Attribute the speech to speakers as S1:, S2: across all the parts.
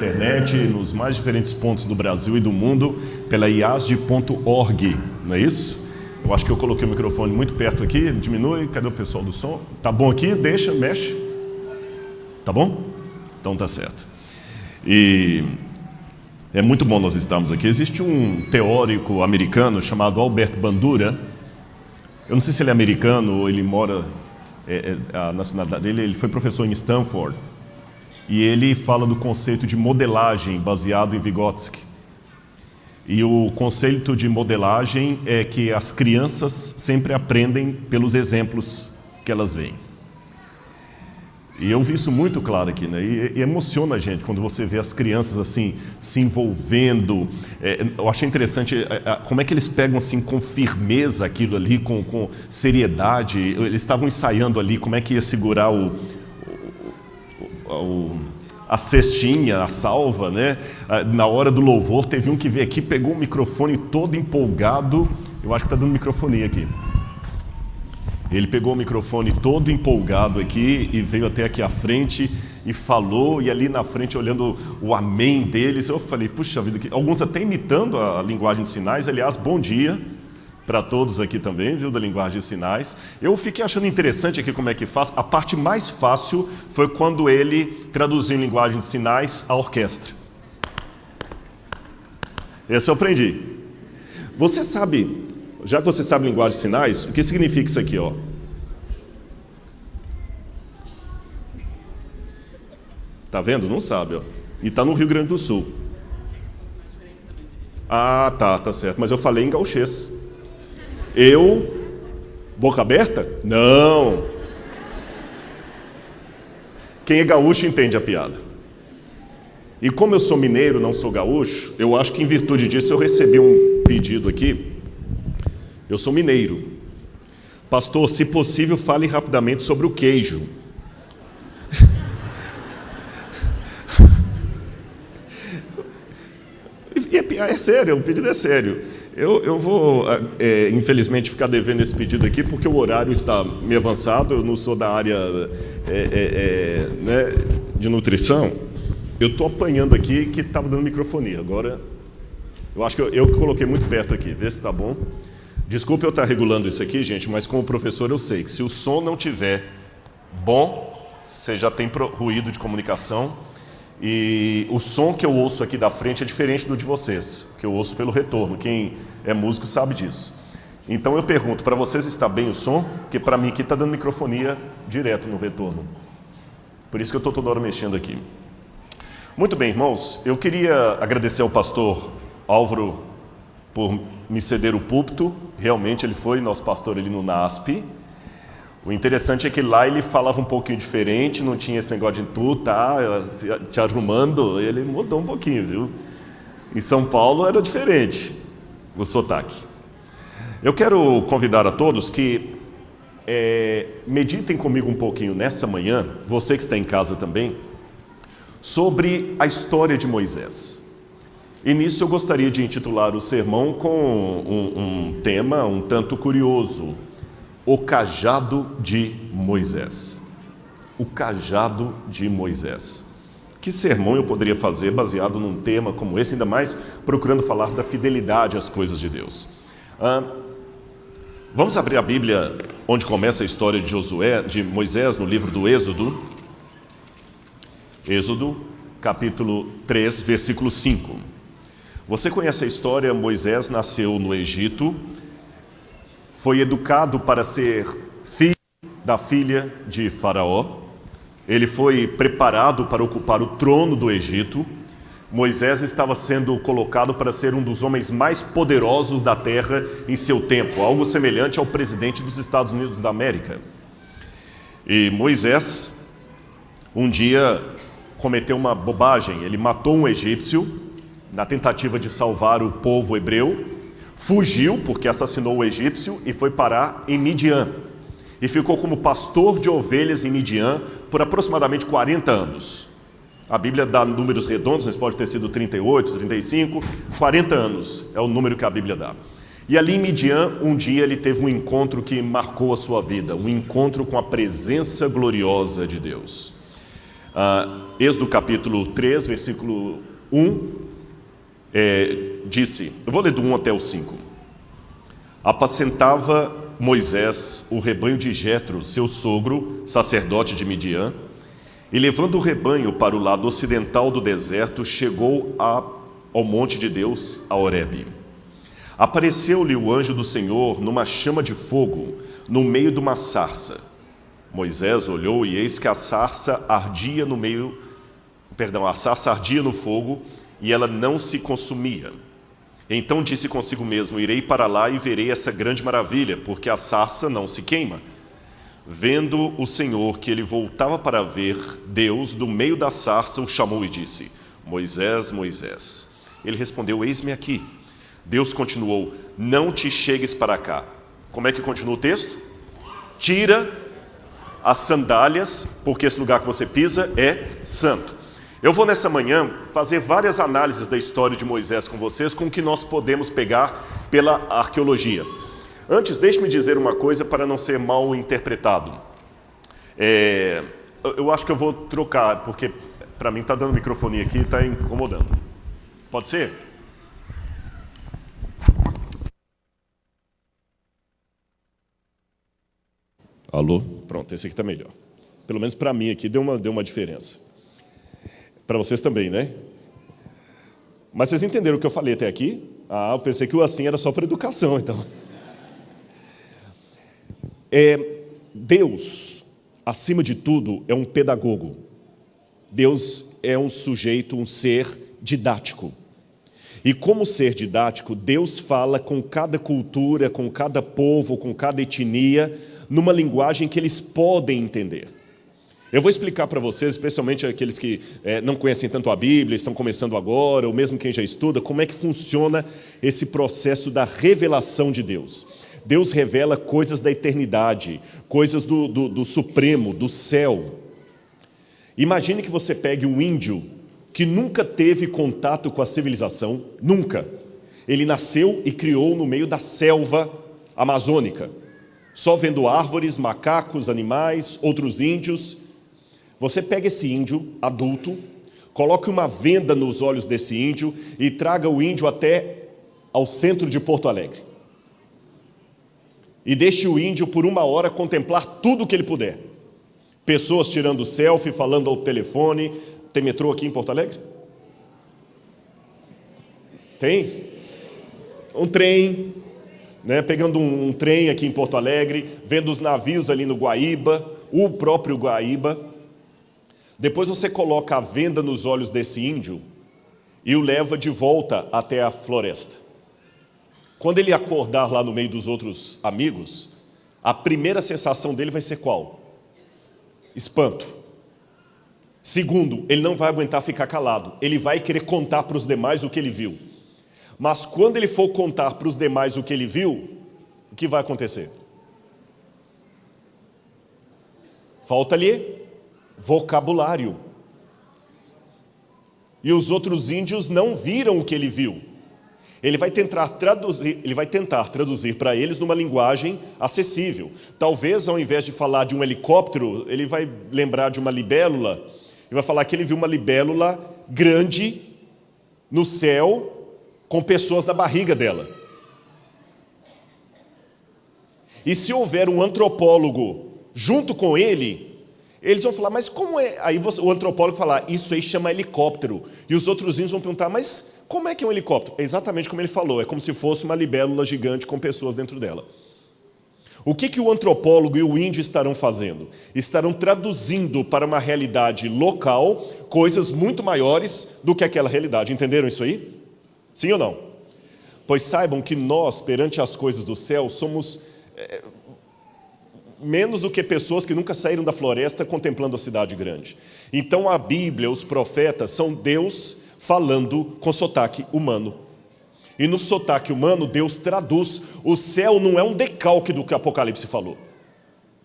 S1: internet, nos mais diferentes pontos do Brasil e do mundo, pela iasd.org, não é isso? Eu acho que eu coloquei o microfone muito perto aqui, diminui, cadê o pessoal do som? Tá bom aqui? Deixa, mexe. Tá bom? Então tá certo. E é muito bom nós estarmos aqui. Existe um teórico americano chamado Albert Bandura. Eu não sei se ele é americano ou ele mora... a nacionalidade dele, ele foi professor em Stanford. E ele fala do conceito de modelagem baseado em Vygotsky. E o conceito de modelagem é que as crianças sempre aprendem pelos exemplos que elas veem. E eu vi isso muito claro aqui, né? E emociona a gente quando você vê as crianças assim se envolvendo. Eu achei interessante como é que eles pegam assim com firmeza aquilo ali, com seriedade. Eles estavam ensaiando ali como é que ia segurar a cestinha, a salva, né? Na hora do louvor, teve um que veio aqui, pegou o microfone todo empolgado. Eu acho que está dando microfonia aqui. Ele pegou o microfone todo empolgado aqui e veio até aqui à frente e falou, e ali na frente, olhando o amém deles, eu falei, puxa vida, alguns até imitando a linguagem de sinais. Aliás, bom dia para todos aqui também, viu, da linguagem de sinais. Eu fiquei achando interessante aqui como é que faz. A parte mais fácil foi quando ele traduziu em linguagem de sinais a orquestra. Essa eu aprendi. Você sabe... Já que você sabe linguagem de sinais, o que significa isso aqui, ó? Tá vendo? Não sabe, ó. E tá no Rio Grande do Sul. Ah, tá certo. Mas eu falei em gauchês. Boca aberta? Não. Quem é gaúcho entende a piada. E como eu sou mineiro, não sou gaúcho, eu acho que em virtude disso eu recebi um pedido aqui. Eu sou mineiro. Pastor, se possível, fale rapidamente sobre o queijo. É sério, o pedido é sério. Eu vou, infelizmente, ficar devendo esse pedido aqui, porque o horário está meio avançado. Eu não sou da área né, de nutrição. Eu estou apanhando aqui que estava dando microfonia. Agora, eu acho que eu coloquei muito perto aqui. Vê se está bom. Desculpe eu estar regulando isso aqui, gente, mas como professor eu sei que se o som não tiver bom, você já tem ruído de comunicação, e o som que eu ouço aqui da frente é diferente do de vocês, que eu ouço pelo retorno. Quem é músico sabe disso. Então eu pergunto, para vocês está bem o som? Porque para mim aqui está dando microfonia direto no retorno. Por isso que eu estou toda hora mexendo aqui. Muito bem, irmãos, eu queria agradecer ao pastor Álvaro por me ceder o púlpito. Realmente ele foi nosso pastor ali no NASP. O interessante é que lá ele falava um pouquinho diferente, não tinha esse negócio de tu tá te arrumando. Ele mudou um pouquinho, viu? Em São Paulo era diferente o sotaque. Eu quero convidar a todos que meditem comigo um pouquinho nessa manhã, você que está em casa também, sobre a história de Moisés. E nisso eu gostaria de intitular o sermão com um tema um tanto curioso: o cajado de Moisés. O cajado de Moisés. Que sermão eu poderia fazer baseado num tema como esse, ainda mais procurando falar da fidelidade às coisas de Deus? Vamos abrir a Bíblia onde começa a história de Moisés, no livro do Êxodo. Êxodo, capítulo 3, versículo 5. Você conhece a história? Moisés nasceu no Egito, foi educado para ser filho da filha de Faraó. Ele foi preparado para ocupar o trono do Egito. Moisés estava sendo colocado para ser um dos homens mais poderosos da terra em seu tempo, algo semelhante ao presidente dos Estados Unidos da América. E Moisés, um dia, cometeu uma bobagem. Ele matou um egípcio na tentativa de salvar o povo hebreu, fugiu porque assassinou o egípcio e foi parar em Midian. E ficou como pastor de ovelhas em Midian por aproximadamente 40 anos. A Bíblia dá números redondos, mas pode ter sido 38, 35, 40 anos é o número que a Bíblia dá. E ali em Midian, um dia ele teve um encontro que marcou a sua vida, um encontro com a presença gloriosa de Deus. Êxodo capítulo 3, versículo 1, disse, eu vou ler do 1 até o 5. Apacentava Moisés o rebanho de Jetro, seu sogro, sacerdote de Midian, e levando o rebanho para o lado ocidental do deserto, chegou ao monte de Deus, a Horebe. Apareceu-lhe o anjo do Senhor numa chama de fogo, no meio de uma sarça. Moisés olhou e eis que a sarça ardia no fogo e ela não se consumia. Então disse consigo mesmo, irei para lá e verei essa grande maravilha, porque a sarça não se queima. Vendo o Senhor que ele voltava para ver, Deus, do meio da sarça, o chamou e disse, Moisés, Moisés. Ele respondeu, eis-me aqui. Deus continuou, não te chegues para cá. Como é que continua o texto? Tira as sandálias, porque esse lugar que você pisa é santo. Eu vou nessa manhã fazer várias análises da história de Moisés com vocês, com o que nós podemos pegar pela arqueologia. Antes, deixe-me dizer uma coisa para não ser mal interpretado. Eu acho que eu vou trocar, porque para mim está dando microfonia aqui e está incomodando. Pode ser? Alô? Pronto, esse aqui está melhor. Pelo menos para mim aqui deu uma diferença. Para vocês também, né? Mas vocês entenderam o que eu falei até aqui? Eu pensei que o assim era só para educação, então. Deus, acima de tudo, é um pedagogo. Deus é um sujeito, um ser didático. E como ser didático, Deus fala com cada cultura, com cada povo, com cada etnia, numa linguagem que eles podem entender. Eu vou explicar para vocês, especialmente aqueles que não conhecem tanto a Bíblia, estão começando agora, ou mesmo quem já estuda, como é que funciona esse processo da revelação de Deus. Deus revela coisas da eternidade, coisas do Supremo, do céu. Imagine que você pegue um índio que nunca teve contato com a civilização, nunca. Ele nasceu e criou no meio da selva amazônica, só vendo árvores, macacos, animais, outros índios. Você pega esse índio adulto, coloque uma venda nos olhos desse índio e traga o índio até ao centro de Porto Alegre. E deixe o índio por 1 hora contemplar tudo o que ele puder. Pessoas tirando selfie, falando ao telefone. Tem metrô aqui em Porto Alegre? Tem? Um trem, né? Pegando um trem aqui em Porto Alegre, vendo os navios ali no Guaíba, o próprio Guaíba. Depois você coloca a venda nos olhos desse índio e o leva de volta até a floresta. Quando ele acordar lá no meio dos outros amigos, a primeira sensação dele vai ser qual? Espanto. Segundo, ele não vai aguentar ficar calado. Ele vai querer contar para os demais o que ele viu. Mas quando ele for contar para os demais o que ele viu, o que vai acontecer? Falta-lhe vocabulário. E os outros índios não viram o que ele viu. Ele vai tentar traduzir para eles numa linguagem acessível. Talvez, ao invés de falar de um helicóptero, ele vai lembrar de uma libélula. Ele vai falar que ele viu uma libélula grande no céu com pessoas na barriga dela. E se houver um antropólogo junto com ele, eles vão falar, mas como é? Aí o antropólogo vai falar, isso aí chama helicóptero. E os outros índios vão perguntar, mas como é que é um helicóptero? É exatamente como ele falou, é como se fosse uma libélula gigante com pessoas dentro dela. O que o antropólogo e o índio estarão fazendo? Estarão traduzindo para uma realidade local coisas muito maiores do que aquela realidade. Entenderam isso aí? Sim ou não? Pois saibam que nós, perante as coisas do céu, somos menos do que pessoas que nunca saíram da floresta contemplando a cidade grande. Então a Bíblia, os profetas, são Deus falando com sotaque humano. E no sotaque humano, Deus traduz. O céu não é um decalque do que o Apocalipse falou,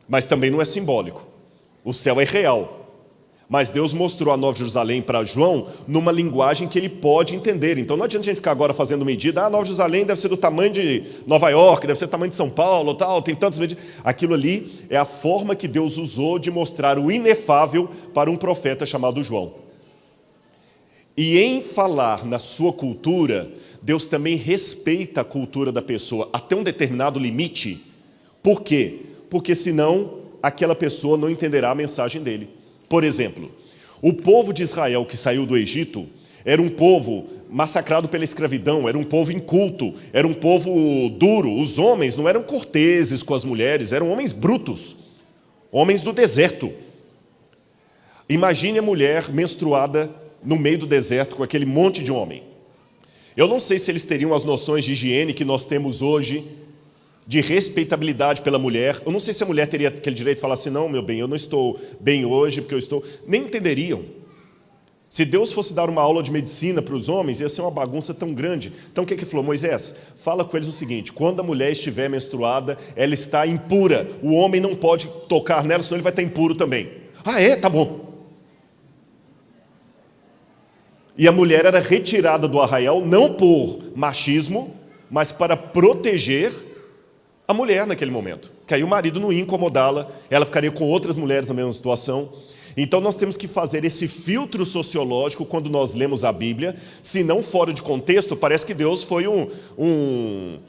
S1: mas também não é simbólico. O céu é real, Mas Deus mostrou a Nova Jerusalém para João numa linguagem que ele pode entender. Então não adianta a gente ficar agora fazendo medida. Nova Jerusalém deve ser do tamanho de Nova York, deve ser do tamanho de São Paulo, tal, tem tantas medidas. Aquilo ali é a forma que Deus usou de mostrar o inefável para um profeta chamado João. E em falar na sua cultura, Deus também respeita a cultura da pessoa até um determinado limite. Por quê? Porque senão aquela pessoa não entenderá a mensagem dele. Por exemplo, o povo de Israel que saiu do Egito era um povo massacrado pela escravidão, era um povo inculto, era um povo duro. Os homens não eram corteses com as mulheres, eram homens brutos, homens do deserto. Imagine a mulher menstruada no meio do deserto com aquele monte de homem. Eu não sei se eles teriam as noções de higiene que nós temos hoje, de respeitabilidade pela mulher. Eu não sei se a mulher teria aquele direito de falar assim, não, meu bem, eu não estou bem hoje, porque eu estou... Nem entenderiam. Se Deus fosse dar uma aula de medicina para os homens, ia ser uma bagunça tão grande. Então o que ele falou? Moisés, fala com eles o seguinte, quando a mulher estiver menstruada, ela está impura. O homem não pode tocar nela, senão ele vai estar impuro também. Ah, é? Tá bom. E a mulher era retirada do arraial, não por machismo, mas para proteger a mulher naquele momento, que aí o marido não ia incomodá-la, ela ficaria com outras mulheres na mesma situação. Então nós temos que fazer esse filtro sociológico quando nós lemos a Bíblia, se não fora de contexto, parece que Deus foi um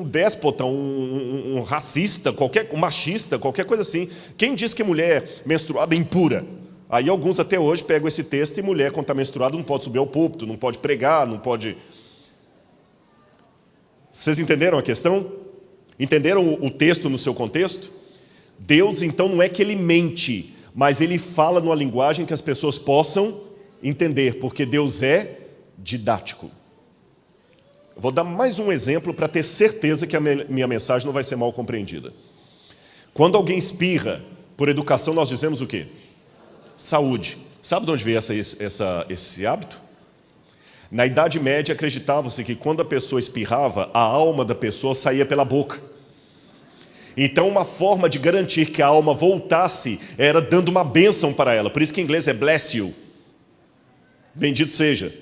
S1: déspota, um racista, um machista, qualquer coisa assim. Quem diz que mulher menstruada é impura? Aí alguns até hoje pegam esse texto e mulher quando está menstruada não pode subir ao púlpito, não pode pregar, não pode... Vocês entenderam a questão? Entenderam o texto no seu contexto? Deus, então, não é que ele mente, mas ele fala numa linguagem que as pessoas possam entender, porque Deus é didático. Eu vou dar mais um exemplo para ter certeza que a minha mensagem não vai ser mal compreendida. Quando alguém espirra, por educação nós dizemos o quê? Saúde. Sabe de onde veio esse hábito? Na Idade Média, acreditava-se que quando a pessoa espirrava, a alma da pessoa saía pela boca. Então, uma forma de garantir que a alma voltasse era dando uma bênção para ela. Por isso que em inglês é bless you. Bendito seja.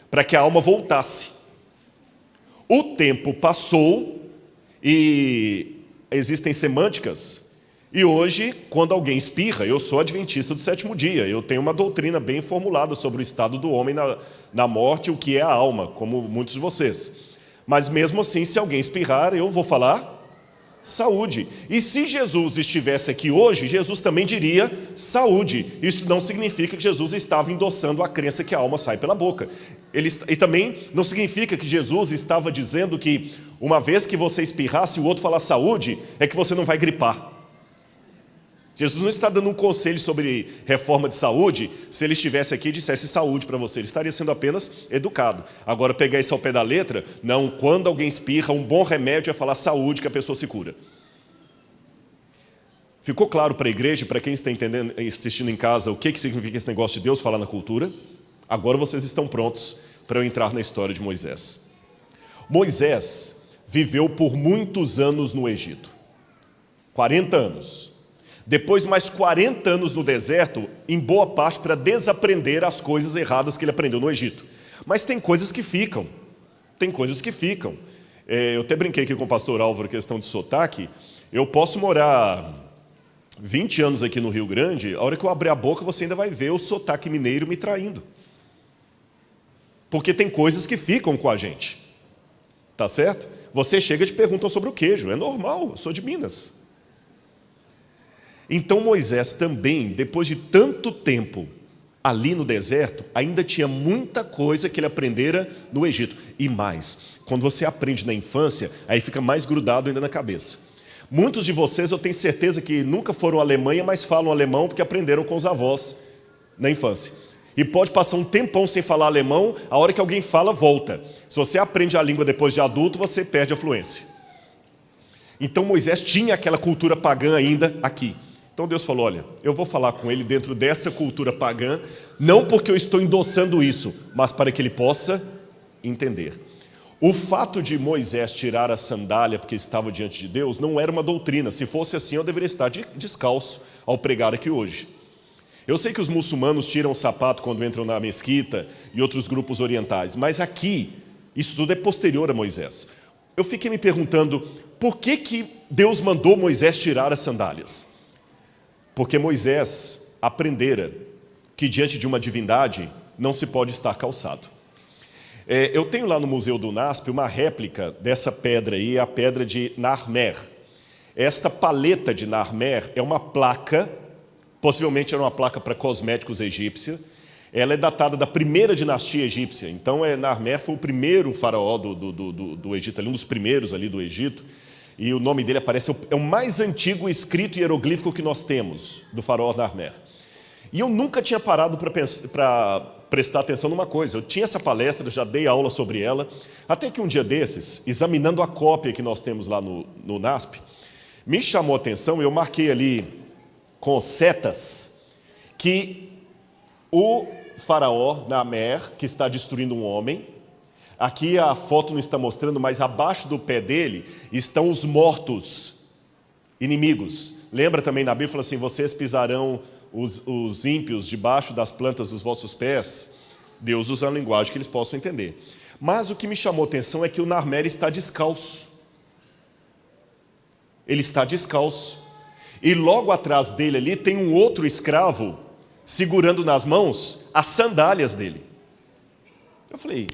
S1: Para que a alma voltasse. O tempo passou e existem semânticas. E hoje, quando alguém espirra, eu sou adventista do sétimo dia, eu tenho uma doutrina bem formulada sobre o estado do homem na morte, o que é a alma, como muitos de vocês. Mas mesmo assim, se alguém espirrar, eu vou falar saúde. E se Jesus estivesse aqui hoje, Jesus também diria saúde. Isso não significa que Jesus estava endossando a crença que a alma sai pela boca. E também não significa que Jesus estava dizendo que uma vez que você espirrar, se o outro falar saúde, é que você não vai gripar. Jesus não está dando um conselho sobre reforma de saúde, se ele estivesse aqui e dissesse saúde para você, ele estaria sendo apenas educado. Agora, pegar isso ao pé da letra, não, quando alguém espirra, um bom remédio é falar saúde, que a pessoa se cura. Ficou claro para a igreja, para quem está entendendo, assistindo em casa, o que significa esse negócio de Deus falar na cultura? Agora vocês estão prontos para eu entrar na história de Moisés. Moisés viveu por muitos anos no Egito, 40 anos. Depois mais 40 anos no deserto, em boa parte para desaprender as coisas erradas que ele aprendeu no Egito. Mas tem coisas que ficam, Eu até brinquei aqui com o pastor Álvaro, questão de sotaque. Eu posso morar 20 anos aqui no Rio Grande, a hora que eu abrir a boca você ainda vai ver o sotaque mineiro me traindo. Porque tem coisas que ficam com a gente, tá certo? Você chega e te perguntam sobre o queijo, é normal, eu sou de Minas. Então Moisés também, depois de tanto tempo ali no deserto, ainda tinha muita coisa que ele aprendera no Egito. E mais, quando você aprende na infância, aí fica mais grudado ainda na cabeça. Muitos de vocês, eu tenho certeza que nunca foram à Alemanha, mas falam alemão porque aprenderam com os avós na infância. E pode passar um tempão sem falar alemão, a hora que alguém fala, volta. Se você aprende a língua depois de adulto, você perde a fluência. Então Moisés tinha aquela cultura pagã ainda aqui. Então Deus falou, olha, eu vou falar com ele dentro dessa cultura pagã, não porque eu estou endossando isso, mas para que ele possa entender. O fato de Moisés tirar a sandália porque estava diante de Deus não era uma doutrina. Se fosse assim, eu deveria estar descalço ao pregar aqui hoje. Eu sei que os muçulmanos tiram o sapato quando entram na mesquita e outros grupos orientais, mas aqui, isso tudo é posterior a Moisés. Eu fiquei me perguntando, por que Deus mandou Moisés tirar as sandálias? Porque Moisés aprendera que diante de uma divindade não se pode estar calçado. Eu tenho lá no Museu do NASP uma réplica dessa pedra aí, a pedra de Narmer. Esta paleta de Narmer é uma placa, possivelmente era uma placa para cosméticos egípcia. Ela é datada da primeira dinastia egípcia. Então, Narmer foi o primeiro faraó do Egito, um dos primeiros ali do Egito. E o nome dele aparece, é o mais antigo escrito hieroglífico que nós temos, do faraó Narmer. E eu nunca tinha parado para prestar atenção numa coisa. Eu tinha essa palestra, já dei aula sobre ela, até que um dia desses, examinando a cópia que nós temos lá no NASP, me chamou a atenção, eu marquei ali com setas, que o faraó Narmer, que está destruindo um homem, aqui a foto não está mostrando, mas abaixo do pé dele estão os mortos inimigos. Lembra também na Bíblia, fala assim, vocês pisarão os ímpios debaixo das plantas dos vossos pés. Deus usa a linguagem que eles possam entender. Mas o que me chamou a atenção é que o Narmer está descalço. Ele está descalço. E logo atrás dele ali tem um outro escravo segurando nas mãos as sandálias dele. Eu falei,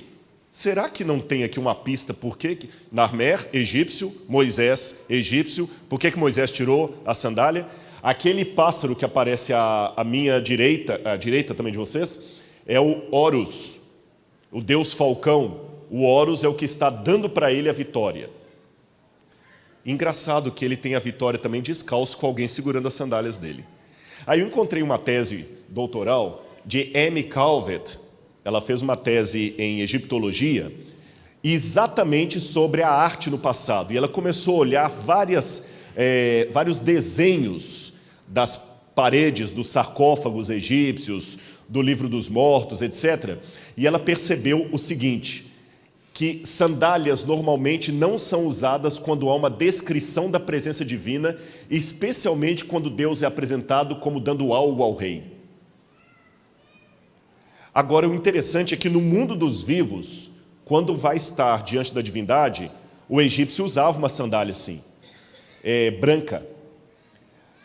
S1: será que não tem aqui uma pista por que Narmer, egípcio, Moisés, egípcio, por que Moisés tirou a sandália? Aquele pássaro que aparece à minha direita, à direita também de vocês, é o Horus, o deus falcão. O Horus é o que está dando para ele a vitória. Engraçado que ele tem a vitória também descalço, com alguém segurando as sandálias dele. Aí eu encontrei uma tese doutoral de Amy Calvert. Ela fez uma tese em egiptologia, exatamente sobre a arte no passado. E ela começou a olhar vários desenhos das paredes dos sarcófagos egípcios, do livro dos mortos, etc. E ela percebeu o seguinte, que sandálias normalmente não são usadas quando há uma descrição da presença divina, especialmente quando Deus é apresentado como dando algo ao rei. Agora, o interessante é que no mundo dos vivos, quando vai estar diante da divindade, o egípcio usava uma sandália assim, branca.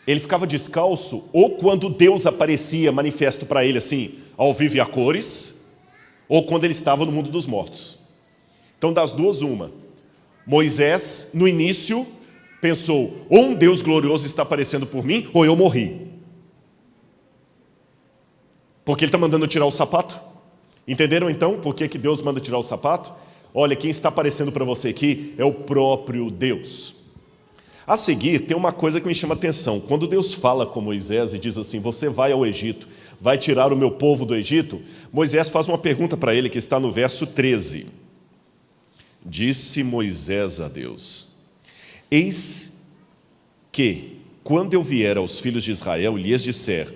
S1: Ele ficava descalço, ou quando Deus aparecia manifesto para ele assim, ao vivo e a cores, ou quando ele estava no mundo dos mortos. Então, das duas, uma. Moisés, no início, pensou, ou um Deus glorioso está aparecendo por mim, ou eu morri. Porque ele está mandando eu tirar o sapato. Entenderam então por que Deus manda tirar o sapato? Olha, quem está aparecendo para você aqui é o próprio Deus. A seguir, tem uma coisa que me chama a atenção. Quando Deus fala com Moisés e diz assim, você vai ao Egito, vai tirar o meu povo do Egito, Moisés faz uma pergunta para ele que está no verso 13. Disse Moisés a Deus, eis que, quando eu vier aos filhos de Israel e lhes disser,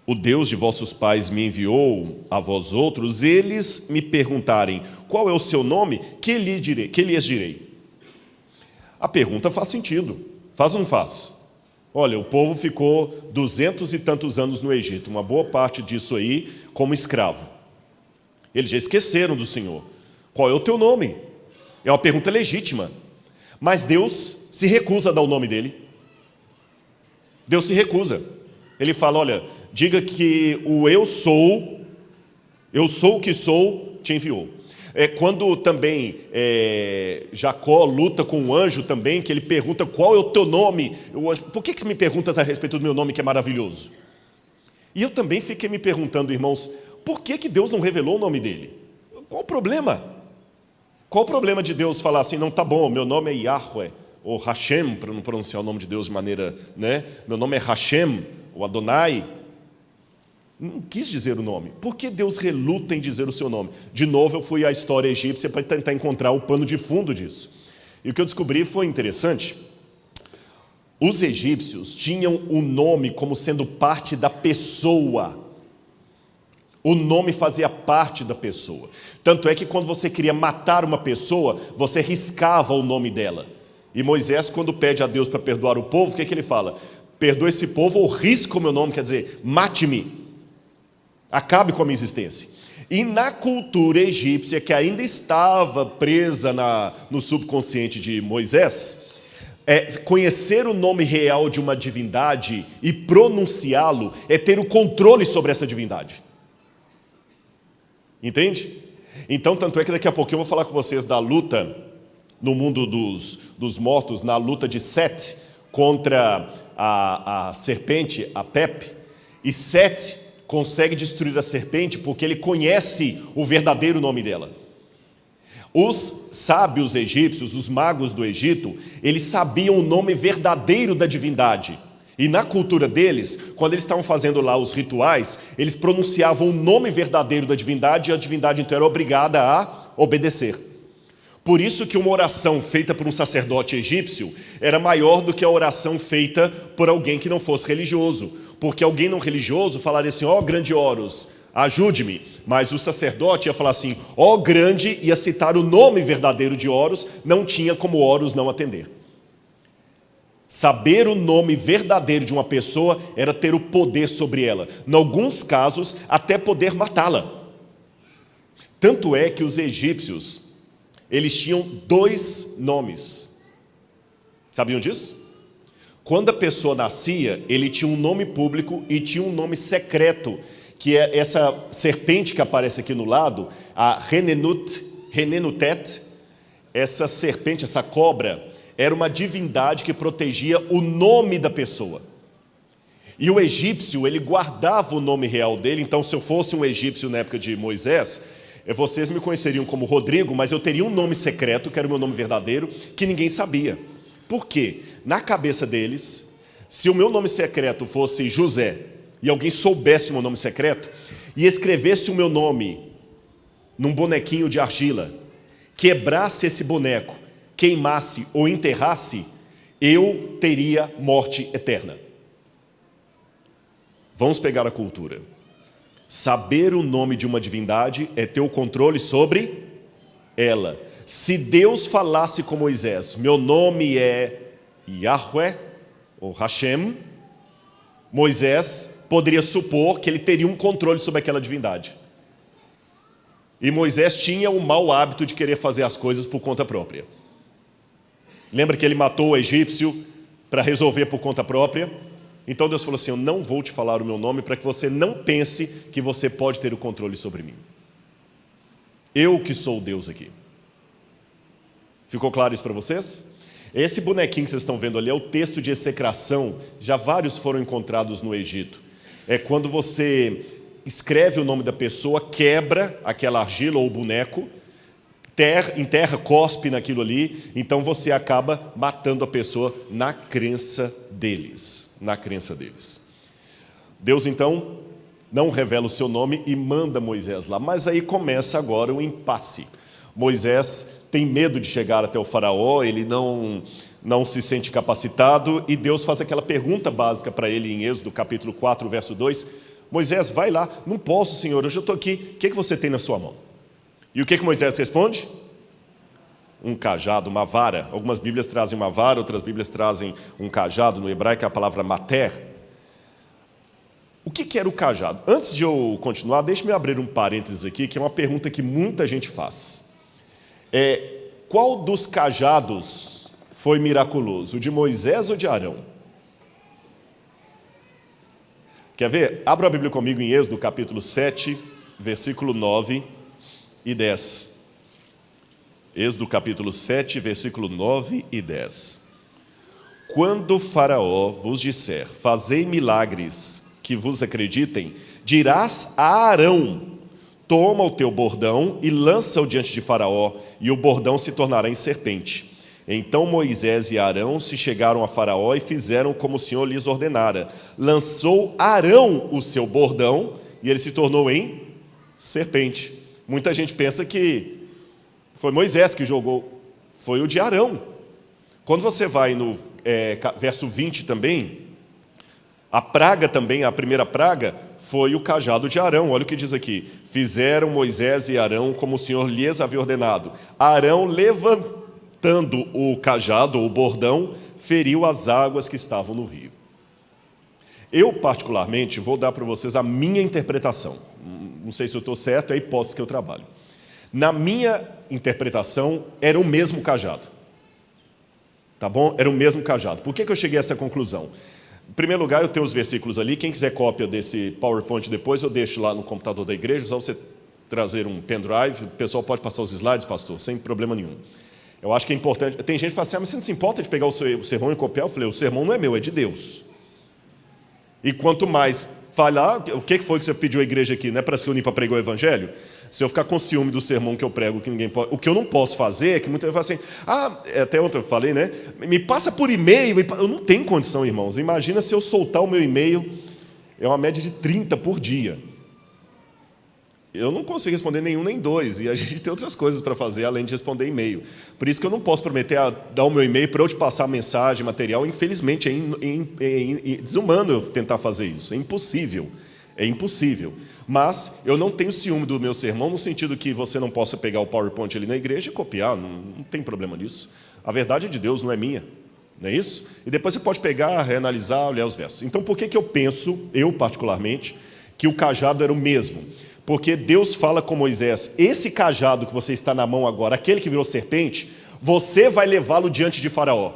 S1: o Deus de vossos pais me enviou a vós outros, eles me perguntarem, qual é o seu nome? Que lhes direi? A pergunta faz sentido, faz ou não faz? Olha, o povo ficou 200 e tantos anos no Egito, uma boa parte disso aí como escravo. Eles já esqueceram do Senhor. Qual é o teu nome? É uma pergunta legítima, mas Deus se recusa a dar o nome dele. Deus se recusa. Ele fala, olha, diga que o eu sou o que sou, te enviou. Quando também Jacó luta com o anjo também, que ele pergunta qual é o teu nome, o anjo, por que você me perguntas a respeito do meu nome que é maravilhoso? E eu também fiquei me perguntando, irmãos, por que Deus não revelou o nome dele? Qual o problema? Qual o problema de Deus falar assim, não, tá bom, meu nome é Yahweh, ou Hashem, para não pronunciar o nome de Deus de maneira, né? Meu nome é Hashem, ou Adonai. Não quis dizer o nome. Por que Deus reluta em dizer o seu nome? De novo, eu fui à história egípcia para tentar encontrar o pano de fundo disso. E o que eu descobri foi interessante. Os egípcios tinham o nome como sendo parte da pessoa. O nome fazia parte da pessoa. Tanto é que quando você queria matar uma pessoa, você riscava o nome dela. E Moisés, quando pede a Deus para perdoar o povo, o que ele fala? Perdoa esse povo ou risca o meu nome, quer dizer, mate-me. Acabe com a minha existência. E na cultura egípcia, que ainda estava presa no subconsciente de Moisés, conhecer o nome real de uma divindade e pronunciá-lo é ter o controle sobre essa divindade. Entende? Então, tanto é que daqui a pouquinho eu vou falar com vocês da luta no mundo dos mortos, na luta de Sete contra a serpente, a Pepe. E Sete consegue destruir a serpente porque ele conhece o verdadeiro nome dela. Os sábios egípcios, os magos do Egito, eles sabiam o nome verdadeiro da divindade. E na cultura deles, quando eles estavam fazendo lá os rituais, eles pronunciavam o nome verdadeiro da divindade e a divindade então era obrigada a obedecer. Por isso que uma oração feita por um sacerdote egípcio era maior do que a oração feita por alguém que não fosse religioso. Porque alguém não religioso falaria assim, ó grande Horus, ajude-me. Mas o sacerdote ia falar assim, ó grande, ia citar o nome verdadeiro de Horus, não tinha como Horus não atender. Saber o nome verdadeiro de uma pessoa era ter o poder sobre ela. Em alguns casos, até poder matá-la. Tanto é que os egípcios, eles tinham 2 nomes. Sabiam disso? Quando a pessoa nascia, ele tinha um nome público e tinha um nome secreto, que é essa serpente que aparece aqui no lado, a Renenutet, essa serpente, essa cobra, era uma divindade que protegia o nome da pessoa. E o egípcio, ele guardava o nome real dele, então se eu fosse um egípcio na época de Moisés, vocês me conheceriam como Rodrigo, mas eu teria um nome secreto, que era o meu nome verdadeiro, que ninguém sabia. Por quê? Na cabeça deles, se o meu nome secreto fosse José, e alguém soubesse o meu nome secreto, e escrevesse o meu nome num bonequinho de argila, quebrasse esse boneco, queimasse ou enterrasse, eu teria morte eterna. Vamos pegar a cultura. Saber o nome de uma divindade é ter o controle sobre ela. Se Deus falasse com Moisés, meu nome é Yahweh ou Hashem, Moisés poderia supor que ele teria um controle sobre aquela divindade. E Moisés tinha o mau hábito de querer fazer as coisas por conta própria. Lembra que ele matou o egípcio para resolver por conta própria? Então Deus falou assim, eu não vou te falar o meu nome para que você não pense que você pode ter o controle sobre mim. Eu que sou o Deus aqui. Ficou claro isso para vocês? Esse bonequinho que vocês estão vendo ali é o texto de execração, já vários foram encontrados no Egito. É quando você escreve o nome da pessoa, quebra aquela argila ou boneco, enterra, cospe naquilo ali, então você acaba matando a pessoa na crença deles. Na crença deles. Deus então não revela o seu nome e manda Moisés lá, mas aí começa agora o impasse. Moisés tem medo de chegar até o faraó, ele não se sente capacitado, e Deus faz aquela pergunta básica para ele em Êxodo capítulo 4, verso 2, Moisés, vai lá, não posso, Senhor, eu já estou aqui, o que você tem na sua mão? E o que Moisés responde? Um cajado, uma vara. Algumas Bíblias trazem uma vara, outras Bíblias trazem um cajado, no hebraico é a palavra mater. O que era o cajado? Antes de eu continuar, deixe-me abrir um parênteses aqui, que é uma pergunta que muita gente faz. Qual dos cajados foi miraculoso? O de Moisés ou de Arão? Quer ver? Abra a Bíblia comigo em Êxodo capítulo 7, versículo 9 e 10. Êxodo capítulo 7, versículo 9 e 10. Quando Faraó vos disser, fazei milagres que vos acreditem, dirás a Arão, toma o teu bordão e lança-o diante de Faraó, e o bordão se tornará em serpente. Então Moisés e Arão se chegaram a Faraó e fizeram como o Senhor lhes ordenara. Lançou Arão o seu bordão e ele se tornou em serpente. Muita gente pensa que foi Moisés que jogou, foi o de Arão. Quando você vai no verso 20 também, a praga também, a primeira praga, foi o cajado de Arão. Olha o que diz aqui. Fizeram Moisés e Arão como o Senhor lhes havia ordenado. Arão, levantando o cajado, ou o bordão, feriu as águas que estavam no rio. Eu, particularmente, vou dar para vocês a minha interpretação. Não sei se eu estou certo, é a hipótese que eu trabalho. Na minha interpretação, era o mesmo cajado. Tá bom? Era o mesmo cajado. Por que eu cheguei a essa conclusão? Em primeiro lugar, eu tenho os versículos ali. Quem quiser cópia desse PowerPoint depois, eu deixo lá no computador da igreja. Só você trazer um pendrive. O pessoal pode passar os slides, pastor, sem problema nenhum. Eu acho que é importante. Tem gente que fala assim, mas você não se importa de pegar o sermão e copiar? Eu falei, o sermão não é meu, é de Deus. E quanto mais falar, o que foi que você pediu à igreja aqui? Não é para se reunir para pregar o evangelho? Se eu ficar com ciúme do sermão que eu prego, que ninguém pode... O que eu não posso fazer é que muita gente fala assim, até ontem eu falei, né? Me passa por e-mail. Eu não tenho condição, irmãos. Imagina se eu soltar o meu e-mail, é uma média de 30 por dia. Eu não consigo responder nenhum nem dois, e a gente tem outras coisas para fazer além de responder e-mail. Por isso que eu não posso prometer dar o meu e-mail para eu te passar mensagem, material. Infelizmente, é desumano eu tentar fazer isso. É impossível. É impossível. Mas eu não tenho ciúme do meu sermão, no sentido que você não possa pegar o PowerPoint ali na igreja e copiar. Não tem problema nisso. A verdade é de Deus, não é minha. Não é isso? E depois você pode pegar, reanalisar, olhar os versos. Então, por que eu penso, eu particularmente, que o cajado era o mesmo? Porque Deus fala com Moisés, esse cajado que você está na mão agora, aquele que virou serpente, você vai levá-lo diante de Faraó.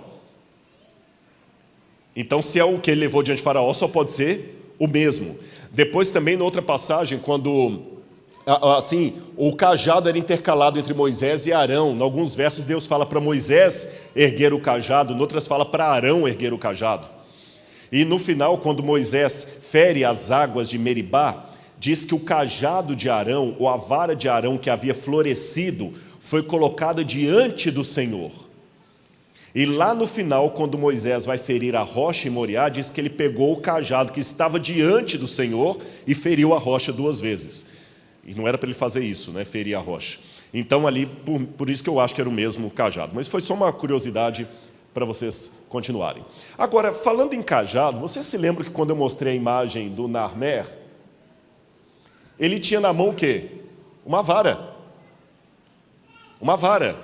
S1: Então, se é o que ele levou diante de Faraó, só pode ser o mesmo. Depois também, na outra passagem, quando assim, o cajado era intercalado entre Moisés e Arão. Em alguns versos Deus fala para Moisés erguer o cajado, em outras fala para Arão erguer o cajado. E no final, quando Moisés fere as águas de Meribá, diz que o cajado de Arão, ou a vara de Arão que havia florescido, foi colocada diante do Senhor. E lá no final, quando Moisés vai ferir a rocha em Moriá, diz que ele pegou o cajado que estava diante do Senhor e feriu a rocha 2 vezes. E não era para ele fazer isso, né? Ferir a rocha. Então ali, por isso que eu acho que era o mesmo cajado. Mas foi só uma curiosidade para vocês continuarem. Agora, falando em cajado, você se lembra que quando eu mostrei a imagem do Narmer, ele tinha na mão o quê? Uma vara. Uma vara.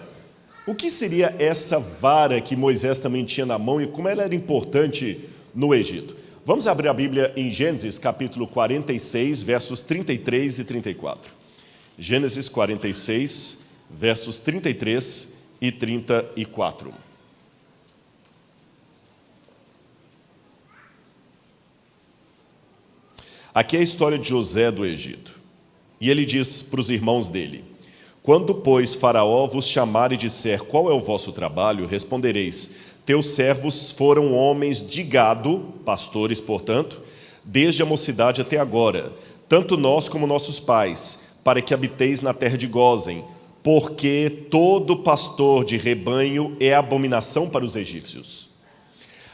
S1: O que seria essa vara que Moisés também tinha na mão e como ela era importante no Egito? Vamos abrir a Bíblia em Gênesis, capítulo 46, versos 33 e 34. Gênesis 46, versos 33 e 34. Aqui é a história de José do Egito. E ele diz para os irmãos dele: quando, pois, Faraó vos chamar e disser qual é o vosso trabalho, respondereis: teus servos foram homens de gado, pastores, portanto, desde a mocidade até agora, tanto nós como nossos pais, para que habiteis na terra de Gósen, porque todo pastor de rebanho é abominação para os egípcios.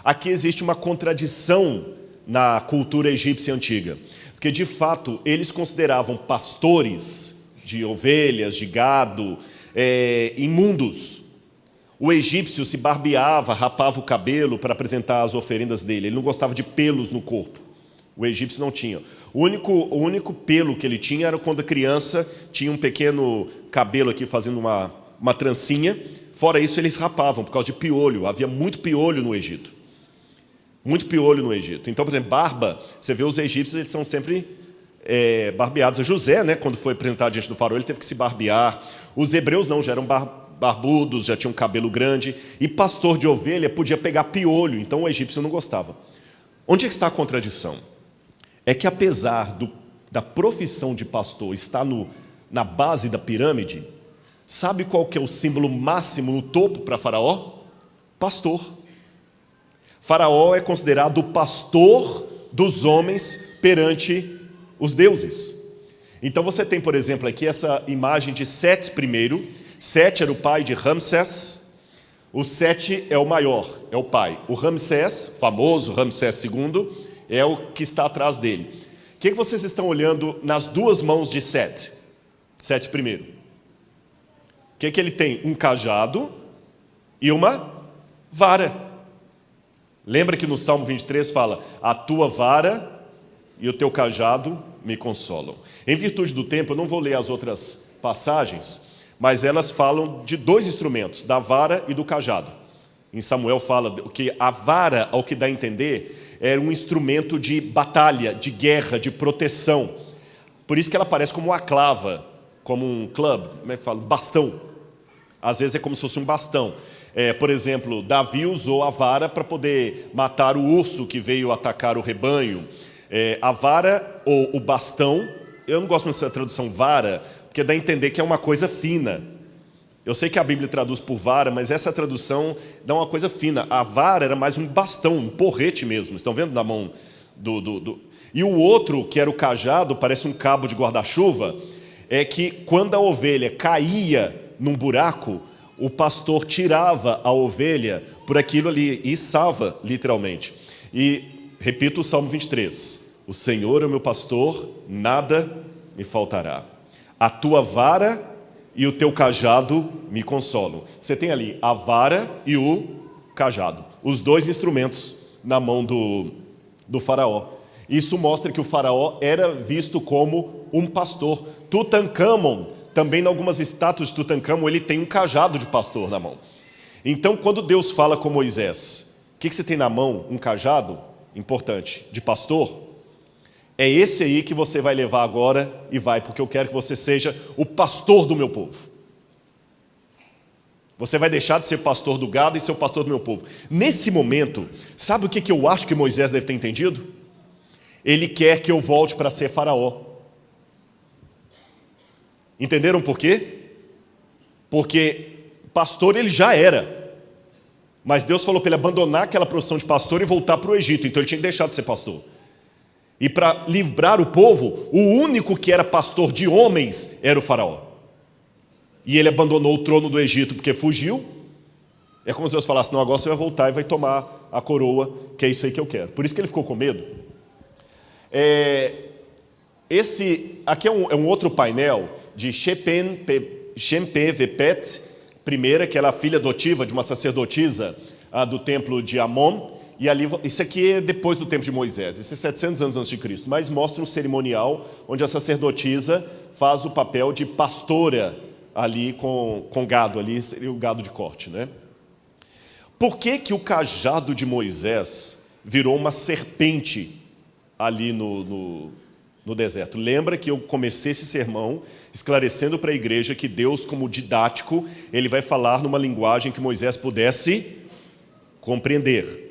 S1: Aqui existe uma contradição na cultura egípcia antiga, porque de fato eles consideravam pastores de ovelhas, de gado, imundos. O egípcio se barbeava, rapava o cabelo para apresentar as oferendas dele. Ele não gostava de pelos no corpo. O egípcio não tinha. O único pelo que ele tinha era quando a criança tinha um pequeno cabelo aqui fazendo uma trancinha. Fora isso, eles rapavam por causa de piolho. Havia muito piolho no Egito. Muito piolho no Egito. Então, por exemplo, barba, você vê os egípcios, eles são sempre barbeados. José, né, quando foi apresentado diante do faraó, ele teve que se barbear. Os hebreus não, já eram barbudos, já tinham cabelo grande. E pastor de ovelha podia pegar piolho, então o egípcio não gostava. Onde é que está a contradição? É que apesar da profissão de pastor estar na base da pirâmide, sabe qual que é o símbolo máximo no topo para Faraó? Pastor. Faraó é considerado o pastor dos homens perante os deuses. Então você tem, por exemplo, aqui essa imagem de Sete I. Sete era o pai de Ramsés. O Sete é o maior, é o pai. O Ramsés, famoso Ramsés II, é o que está atrás dele. O que vocês estão olhando nas duas mãos de Sete? Sete I. O que ele tem? Um cajado e uma vara. Lembra que no Salmo 23 fala: a tua vara e o teu cajado me consolam. Em virtude do tempo, eu não vou ler as outras passagens, mas elas falam de 2 instrumentos, da vara e do cajado. Em Samuel fala que a vara, ao que dá a entender, era um instrumento de batalha, de guerra, de proteção. Por isso que ela aparece como uma clava, como um club, como é que fala? Bastão. Às vezes é como se fosse um bastão. Por exemplo, Davi usou a vara para poder matar o urso que veio atacar o rebanho. A vara ou o bastão, eu não gosto muito dessa tradução vara, porque dá a entender que é uma coisa fina. Eu sei que a Bíblia traduz por vara, mas essa tradução dá uma coisa fina. A vara era mais um bastão, um porrete mesmo. Estão vendo na mão do... E o outro, que era o cajado, parece um cabo de guarda-chuva, é que quando a ovelha caía num buraco, o pastor tirava a ovelha por aquilo ali e içava, literalmente. E repito o Salmo 23. O Senhor é o meu pastor, nada me faltará. A tua vara e o teu cajado me consolam. Você tem ali a vara e o cajado. Os dois instrumentos na mão do faraó. Isso mostra que o faraó era visto como um pastor. Tutancâmon, também em algumas estátuas de Tutancâmon, ele tem um cajado de pastor na mão. Então, quando Deus fala com Moisés, o que você tem na mão? Um cajado, importante, de pastor? É esse aí que você vai levar agora e vai, porque eu quero que você seja o pastor do meu povo. Você vai deixar de ser pastor do gado e ser o pastor do meu povo. Nesse momento, sabe o que eu acho que Moisés deve ter entendido? Ele quer que eu volte para ser faraó. Entenderam por quê? Porque pastor ele já era. Mas Deus falou para ele abandonar aquela profissão de pastor e voltar para o Egito. Então ele tinha que deixar de ser pastor. E para livrar o povo, o único que era pastor de homens era o faraó. E ele abandonou o trono do Egito porque fugiu. É como se Deus falasse, não, agora você vai voltar e vai tomar a coroa, que é isso aí que eu quero. Por isso que ele ficou com medo. Esse aqui é um outro painel de Shempe-Vepet, primeira, que era a filha adotiva de uma sacerdotisa do templo de Amon. E ali, isso aqui é depois do tempo de Moisés, isso é 700 anos antes de Cristo, mas mostra um cerimonial onde a sacerdotisa faz o papel de pastora ali com gado, ali seria o gado de corte, né? Por que o cajado de Moisés virou uma serpente ali no deserto? Lembra que eu comecei esse sermão esclarecendo para a igreja que Deus, como didático, ele vai falar numa linguagem que Moisés pudesse compreender.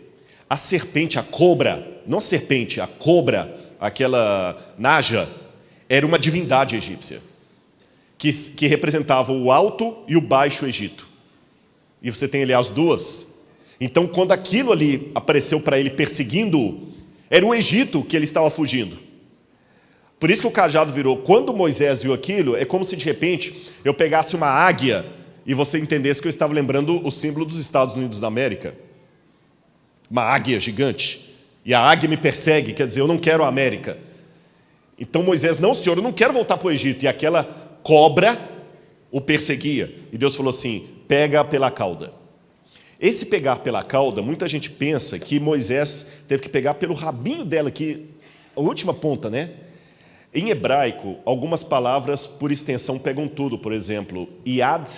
S1: A serpente, a cobra, não serpente, a cobra, aquela naja, era uma divindade egípcia, que representava o alto e o baixo Egito. E você tem ali as duas. Então, quando aquilo ali apareceu para ele perseguindo-o, era o Egito que ele estava fugindo. Por isso que o cajado virou. Quando Moisés viu aquilo, é como se de repente eu pegasse uma águia e você entendesse que eu estava lembrando o símbolo dos Estados Unidos da América. Uma águia gigante. E a águia me persegue, quer dizer, eu não quero a América. Então Moisés, não senhor, eu não quero voltar para o Egito. E aquela cobra o perseguia. E Deus falou assim, pega pela cauda. Esse pegar pela cauda, muita gente pensa que Moisés teve que pegar pelo rabinho dela, que a última ponta, né? Em hebraico, algumas palavras por extensão pegam tudo. Por exemplo, iad,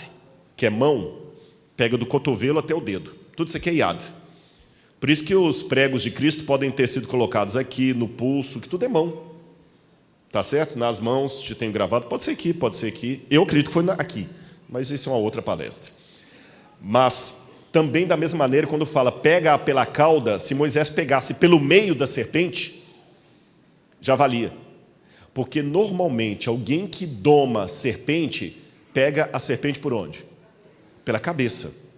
S1: que é mão, pega do cotovelo até o dedo. Tudo isso aqui é iad. Por isso que os pregos de Cristo podem ter sido colocados aqui, no pulso, que tudo é mão. Tá certo? Nas mãos, te tenho gravado. Pode ser aqui, pode ser aqui. Eu acredito que foi aqui, mas isso é uma outra palestra. Mas também da mesma maneira, quando fala pega pela cauda, se Moisés pegasse pelo meio da serpente, já valia. Porque normalmente alguém que doma a serpente, pega a serpente por onde? Pela cabeça.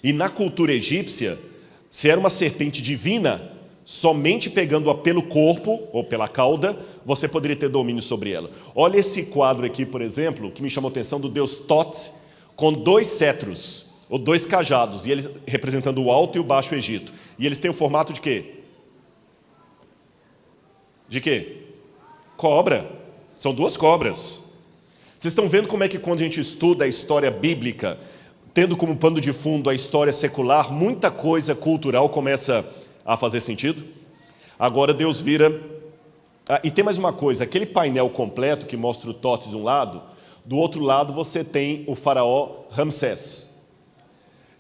S1: E na cultura egípcia, se era uma serpente divina, somente pegando-a pelo corpo, ou pela cauda, você poderia ter domínio sobre ela. Olha esse quadro aqui, por exemplo, que me chamou a atenção, do deus Thoth, com 2 cetros, ou 2 cajados, e eles representando o alto e o baixo Egito. E eles têm o formato de quê? De quê? Cobra. São 2 cobras. Vocês estão vendo como é que quando a gente estuda a história bíblica, tendo como pano de fundo a história secular, muita coisa cultural começa a fazer sentido? Agora Deus vira... e tem mais uma coisa, aquele painel completo que mostra o Thoth de um lado, do outro lado você tem o faraó Ramsés.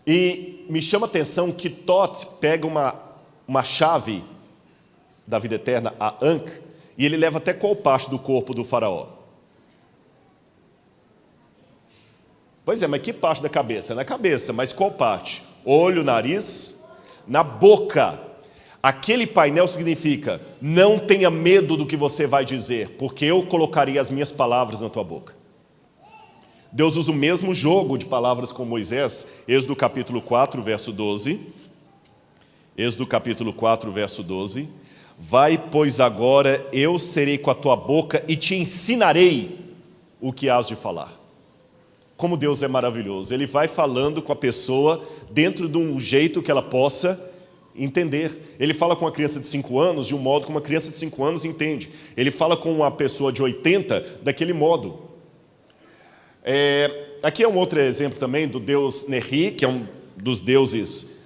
S1: E me chama a atenção que Thoth pega uma chave da vida eterna, a Ankh, e ele leva até qual parte do corpo do faraó? Pois é, mas que parte da cabeça? Na cabeça, mas qual parte? Olho, nariz, na boca. Aquele painel significa, não tenha medo do que você vai dizer, porque eu colocaria as minhas palavras na tua boca. Deus usa o mesmo jogo de palavras com Moisés, Êxodo capítulo 4, verso 12. Êxodo capítulo 4, verso 12. Vai, pois agora eu serei com a tua boca e te ensinarei o que hás de falar. Como Deus é maravilhoso, Ele vai falando com a pessoa dentro de um jeito que ela possa entender. Ele fala com uma criança de 5 anos de um modo como uma criança de 5 anos entende. Ele fala com uma pessoa de 80 daquele modo. Aqui é um outro exemplo também do deus Nerri, que é um dos deuses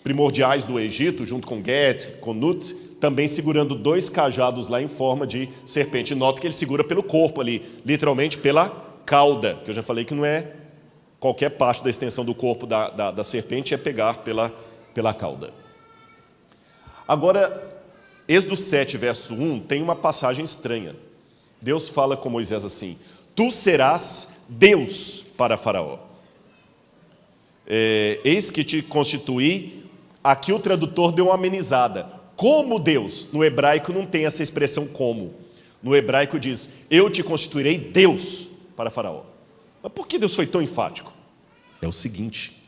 S1: primordiais do Egito, junto com Get, com Nut, também segurando 2 cajados lá em forma de serpente. Nota que ele segura pelo corpo ali, literalmente pela cauda, que eu já falei que não é qualquer parte da extensão do corpo da serpente, é pegar pela cauda. Agora, Êxodo 7, verso 1, tem uma passagem estranha. Deus fala com Moisés assim: tu serás Deus para Faraó. Eis que te constituí. Aqui o tradutor deu uma amenizada. Como Deus? No hebraico não tem essa expressão como. No hebraico diz, eu te constituirei Deus para Faraó. Mas por que Deus foi tão enfático? É o seguinte,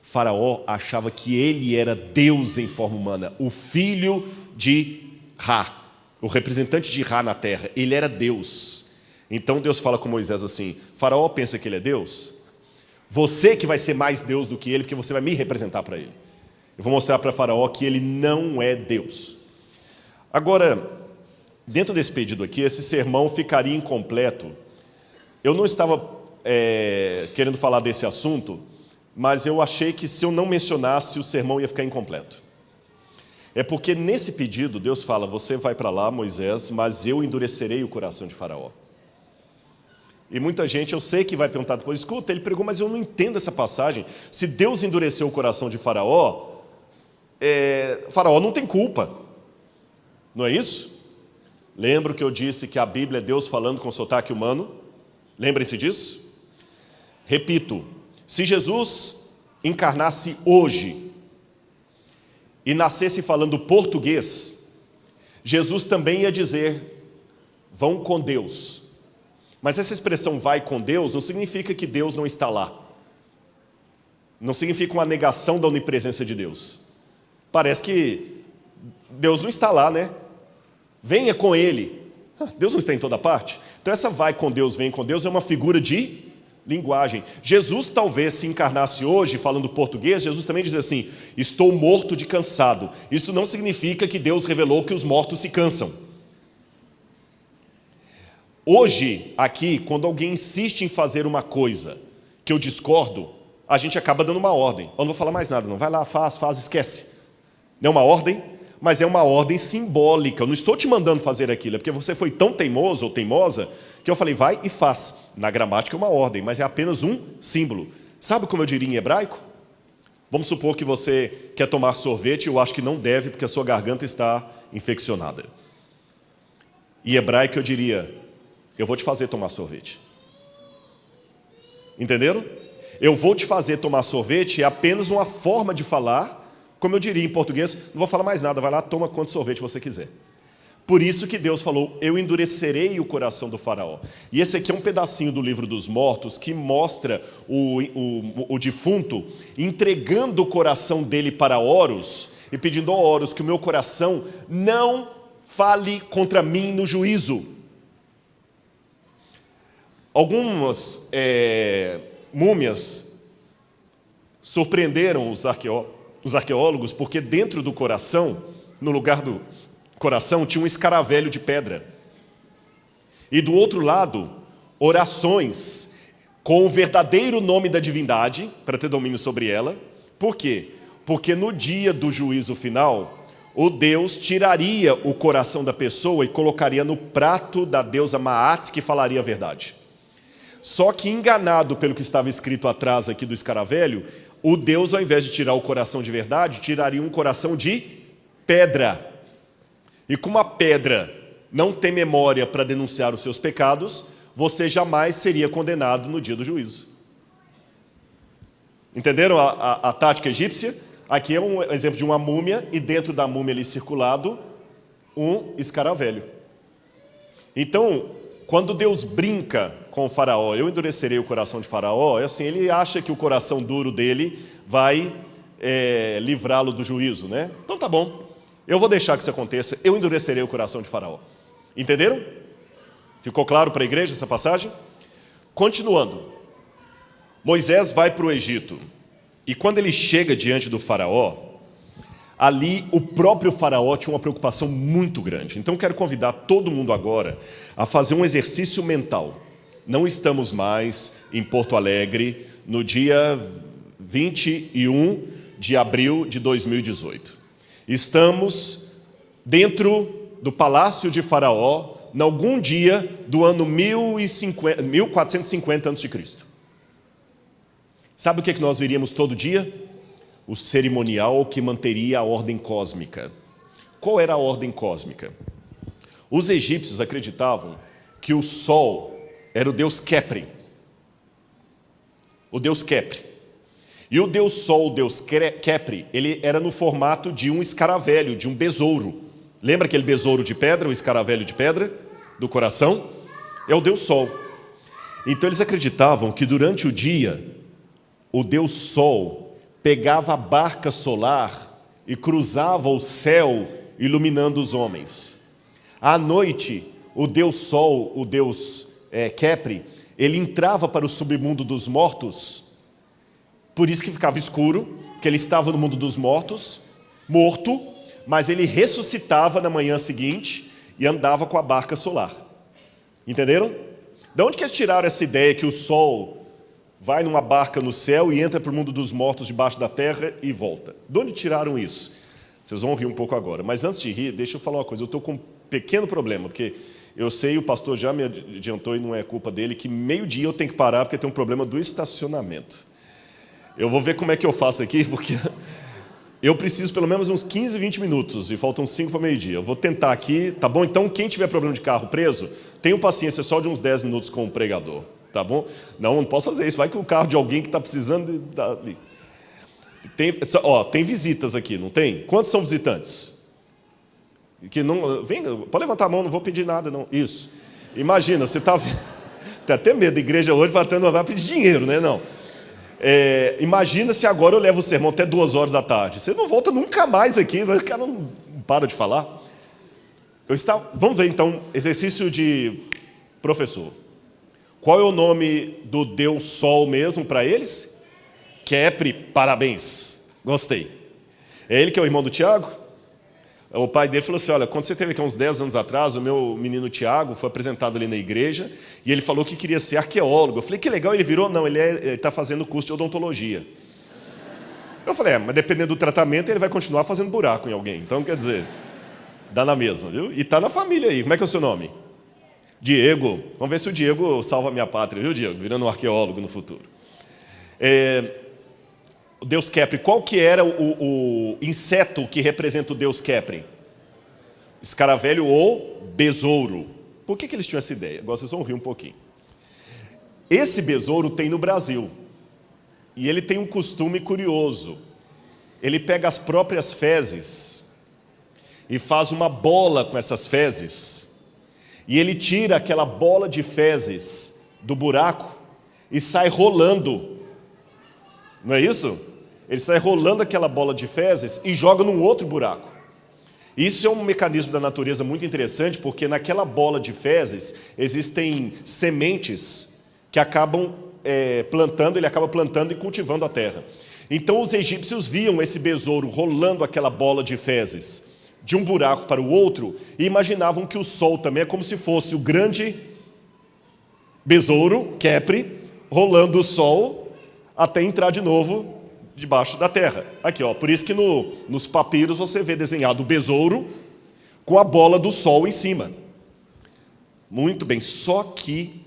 S1: Faraó achava que ele era Deus em forma humana, o filho de Ra, o representante de Ra na terra, ele era Deus. Então Deus fala com Moisés assim, Faraó pensa que ele é Deus? Você que vai ser mais Deus do que ele, porque você vai me representar para ele. Eu vou mostrar para Faraó que ele não é Deus. Agora, dentro desse pedido aqui, esse sermão ficaria incompleto. Eu não estava querendo falar desse assunto, mas eu achei que se eu não mencionasse, o sermão ia ficar incompleto. É porque nesse pedido, Deus fala, você vai para lá, Moisés, mas eu endurecerei o coração de Faraó. E muita gente, eu sei que vai perguntar depois, escuta, ele pregou, mas eu não entendo essa passagem. Se Deus endureceu o coração de Faraó, Faraó não tem culpa. Não é isso? Lembra que eu disse que a Bíblia é Deus falando com sotaque humano? Lembrem-se disso? Repito, se Jesus encarnasse hoje e nascesse falando português, Jesus também ia dizer, vão com Deus. Mas essa expressão vai com Deus não significa que Deus não está lá. Não significa uma negação da onipresença de Deus. Parece que Deus não está lá, né? Venha com Ele. Deus não está em toda parte? Então essa vai com Deus, vem com Deus é uma figura de linguagem. Jesus talvez se encarnasse hoje falando português, Jesus também diz assim, estou morto de cansado. Isso não significa que Deus revelou que os mortos se cansam. Hoje, aqui, quando alguém insiste em fazer uma coisa que eu discordo, a gente acaba dando uma ordem. Eu não vou falar mais nada, não. Vai lá, faz, esquece. Não é uma ordem, mas é uma ordem simbólica. Eu não estou te mandando fazer aquilo, é porque você foi tão teimoso ou teimosa que eu falei, vai e faz. Na gramática é uma ordem, mas é apenas um símbolo. Sabe como eu diria em hebraico? Vamos supor que você quer tomar sorvete e eu acho que não deve porque a sua garganta está infeccionada. Em hebraico eu diria, eu vou te fazer tomar sorvete. Entenderam? Eu vou te fazer tomar sorvete é apenas uma forma de falar, como eu diria em português, não vou falar mais nada, vai lá, toma quanto sorvete você quiser. Por isso que Deus falou, eu endurecerei o coração do faraó. E esse aqui é um pedacinho do livro dos mortos que mostra o defunto entregando o coração dele para Horus e pedindo a Horus que o meu coração não fale contra mim no juízo. Algumas múmias surpreenderam os arqueólogos porque dentro do coração, no lugar do coração, tinha um escaravelho de pedra. E do outro lado, orações com o verdadeiro nome da divindade, para ter domínio sobre ela. Por quê? Porque no dia do juízo final, o Deus tiraria o coração da pessoa e colocaria no prato da deusa Maat, que falaria a verdade. Só que enganado pelo que estava escrito atrás aqui do escaravelho, o Deus, ao invés de tirar o coração de verdade, tiraria um coração de pedra. E como a pedra não tem memória para denunciar os seus pecados, você jamais seria condenado no dia do juízo. Entenderam a tática egípcia? Aqui é um exemplo de uma múmia, e dentro da múmia ali circulado, um escaravelho. Então, quando Deus brinca com o faraó, eu endurecerei o coração de faraó, é assim, ele acha que o coração duro dele vai livrá-lo do juízo, né? Então tá bom, eu vou deixar que isso aconteça, eu endurecerei o coração de faraó. Entenderam? Ficou claro para a igreja essa passagem? Continuando, Moisés vai para o Egito, e quando ele chega diante do faraó, ali o próprio faraó tinha uma preocupação muito grande. Então quero convidar todo mundo agora a fazer um exercício mental. Não estamos mais em Porto Alegre no dia 21 de abril de 2018. Estamos dentro do Palácio de Faraó, em algum dia do ano 1450 a.C. Sabe o que nós veríamos todo dia? O cerimonial que manteria a ordem cósmica. Qual era a ordem cósmica? Os egípcios acreditavam que o sol era o deus Khepri. O deus Khepri. E o deus sol, o deus Khepri, ele era no formato de um escaravelho, de um besouro. Lembra aquele besouro de pedra, o escaravelho de pedra, do coração? É o deus sol. Então eles acreditavam que durante o dia, o deus sol pegava a barca solar e cruzava o céu, iluminando os homens. À noite, o deus sol, o deus Khepri, ele entrava para o submundo dos mortos, por isso que ficava escuro, porque ele estava no mundo dos mortos, morto, mas ele ressuscitava na manhã seguinte e andava com a barca solar. Entenderam? De onde que eles tiraram essa ideia que o sol vai numa barca no céu e entra para o mundo dos mortos debaixo da terra e volta? De onde tiraram isso? Vocês vão rir um pouco agora, mas antes de rir, deixa eu falar uma coisa. Eu estou com um pequeno problema, porque eu sei, o pastor já me adiantou e não é culpa dele, que meio-dia eu tenho que parar porque tem um problema do estacionamento. Eu vou ver como é que eu faço aqui, porque eu preciso pelo menos uns 15, 20 minutos e faltam 5 para meio-dia. Eu vou tentar aqui, tá bom? Então, quem tiver problema de carro preso, tenha paciência só de uns 10 minutos com o pregador, tá bom? Não posso fazer isso. Vai que o carro de alguém que está precisando... Tem visitas aqui, não tem? Quantos são visitantes? Que não, vem, pode levantar a mão, não vou pedir nada, não. Isso. Imagina, você está... Tem até medo da igreja hoje, vai pedir dinheiro, né? Não. Imagina se agora eu levo o sermão até 2 horas da tarde. Você não volta nunca mais aqui, o cara não para de falar. Vamos ver então, exercício de professor. Qual é o nome do Deus Sol mesmo para eles? Khepri, parabéns, gostei. É ele que é o irmão do Tiago? O pai dele falou assim, olha, quando você teve aqui uns 10 anos atrás, o meu menino Tiago foi apresentado ali na igreja e ele falou que queria ser arqueólogo. Eu falei, que legal, ele virou? Não, ele está fazendo curso de odontologia. Eu falei, mas dependendo do tratamento, ele vai continuar fazendo buraco em alguém. Então, quer dizer, dá na mesma, viu? E está na família aí. Como é que é o seu nome? Diego. Vamos ver se o Diego salva a minha pátria, viu, Diego? Virando um arqueólogo no futuro. O deus Khepri, qual que era o inseto que representa o deus Khepri? Escaravelho ou besouro. Por que eles tinham essa ideia? Agora vocês vão rir um pouquinho. Esse besouro tem no Brasil. E ele tem um costume curioso. Ele pega as próprias fezes e faz uma bola com essas fezes. E ele tira aquela bola de fezes do buraco e sai rolando. Não é isso? Ele sai rolando aquela bola de fezes e joga num outro buraco. Isso é um mecanismo da natureza muito interessante, porque naquela bola de fezes existem sementes que acabam plantando, ele acaba plantando e cultivando a terra. Então os egípcios viam esse besouro rolando aquela bola de fezes de um buraco para o outro e imaginavam que o sol também é como se fosse o grande besouro, Khepri, rolando o sol até entrar de novo debaixo da terra. Aqui, ó, por isso que nos papiros você vê desenhado o besouro com a bola do sol em cima. Muito bem, só que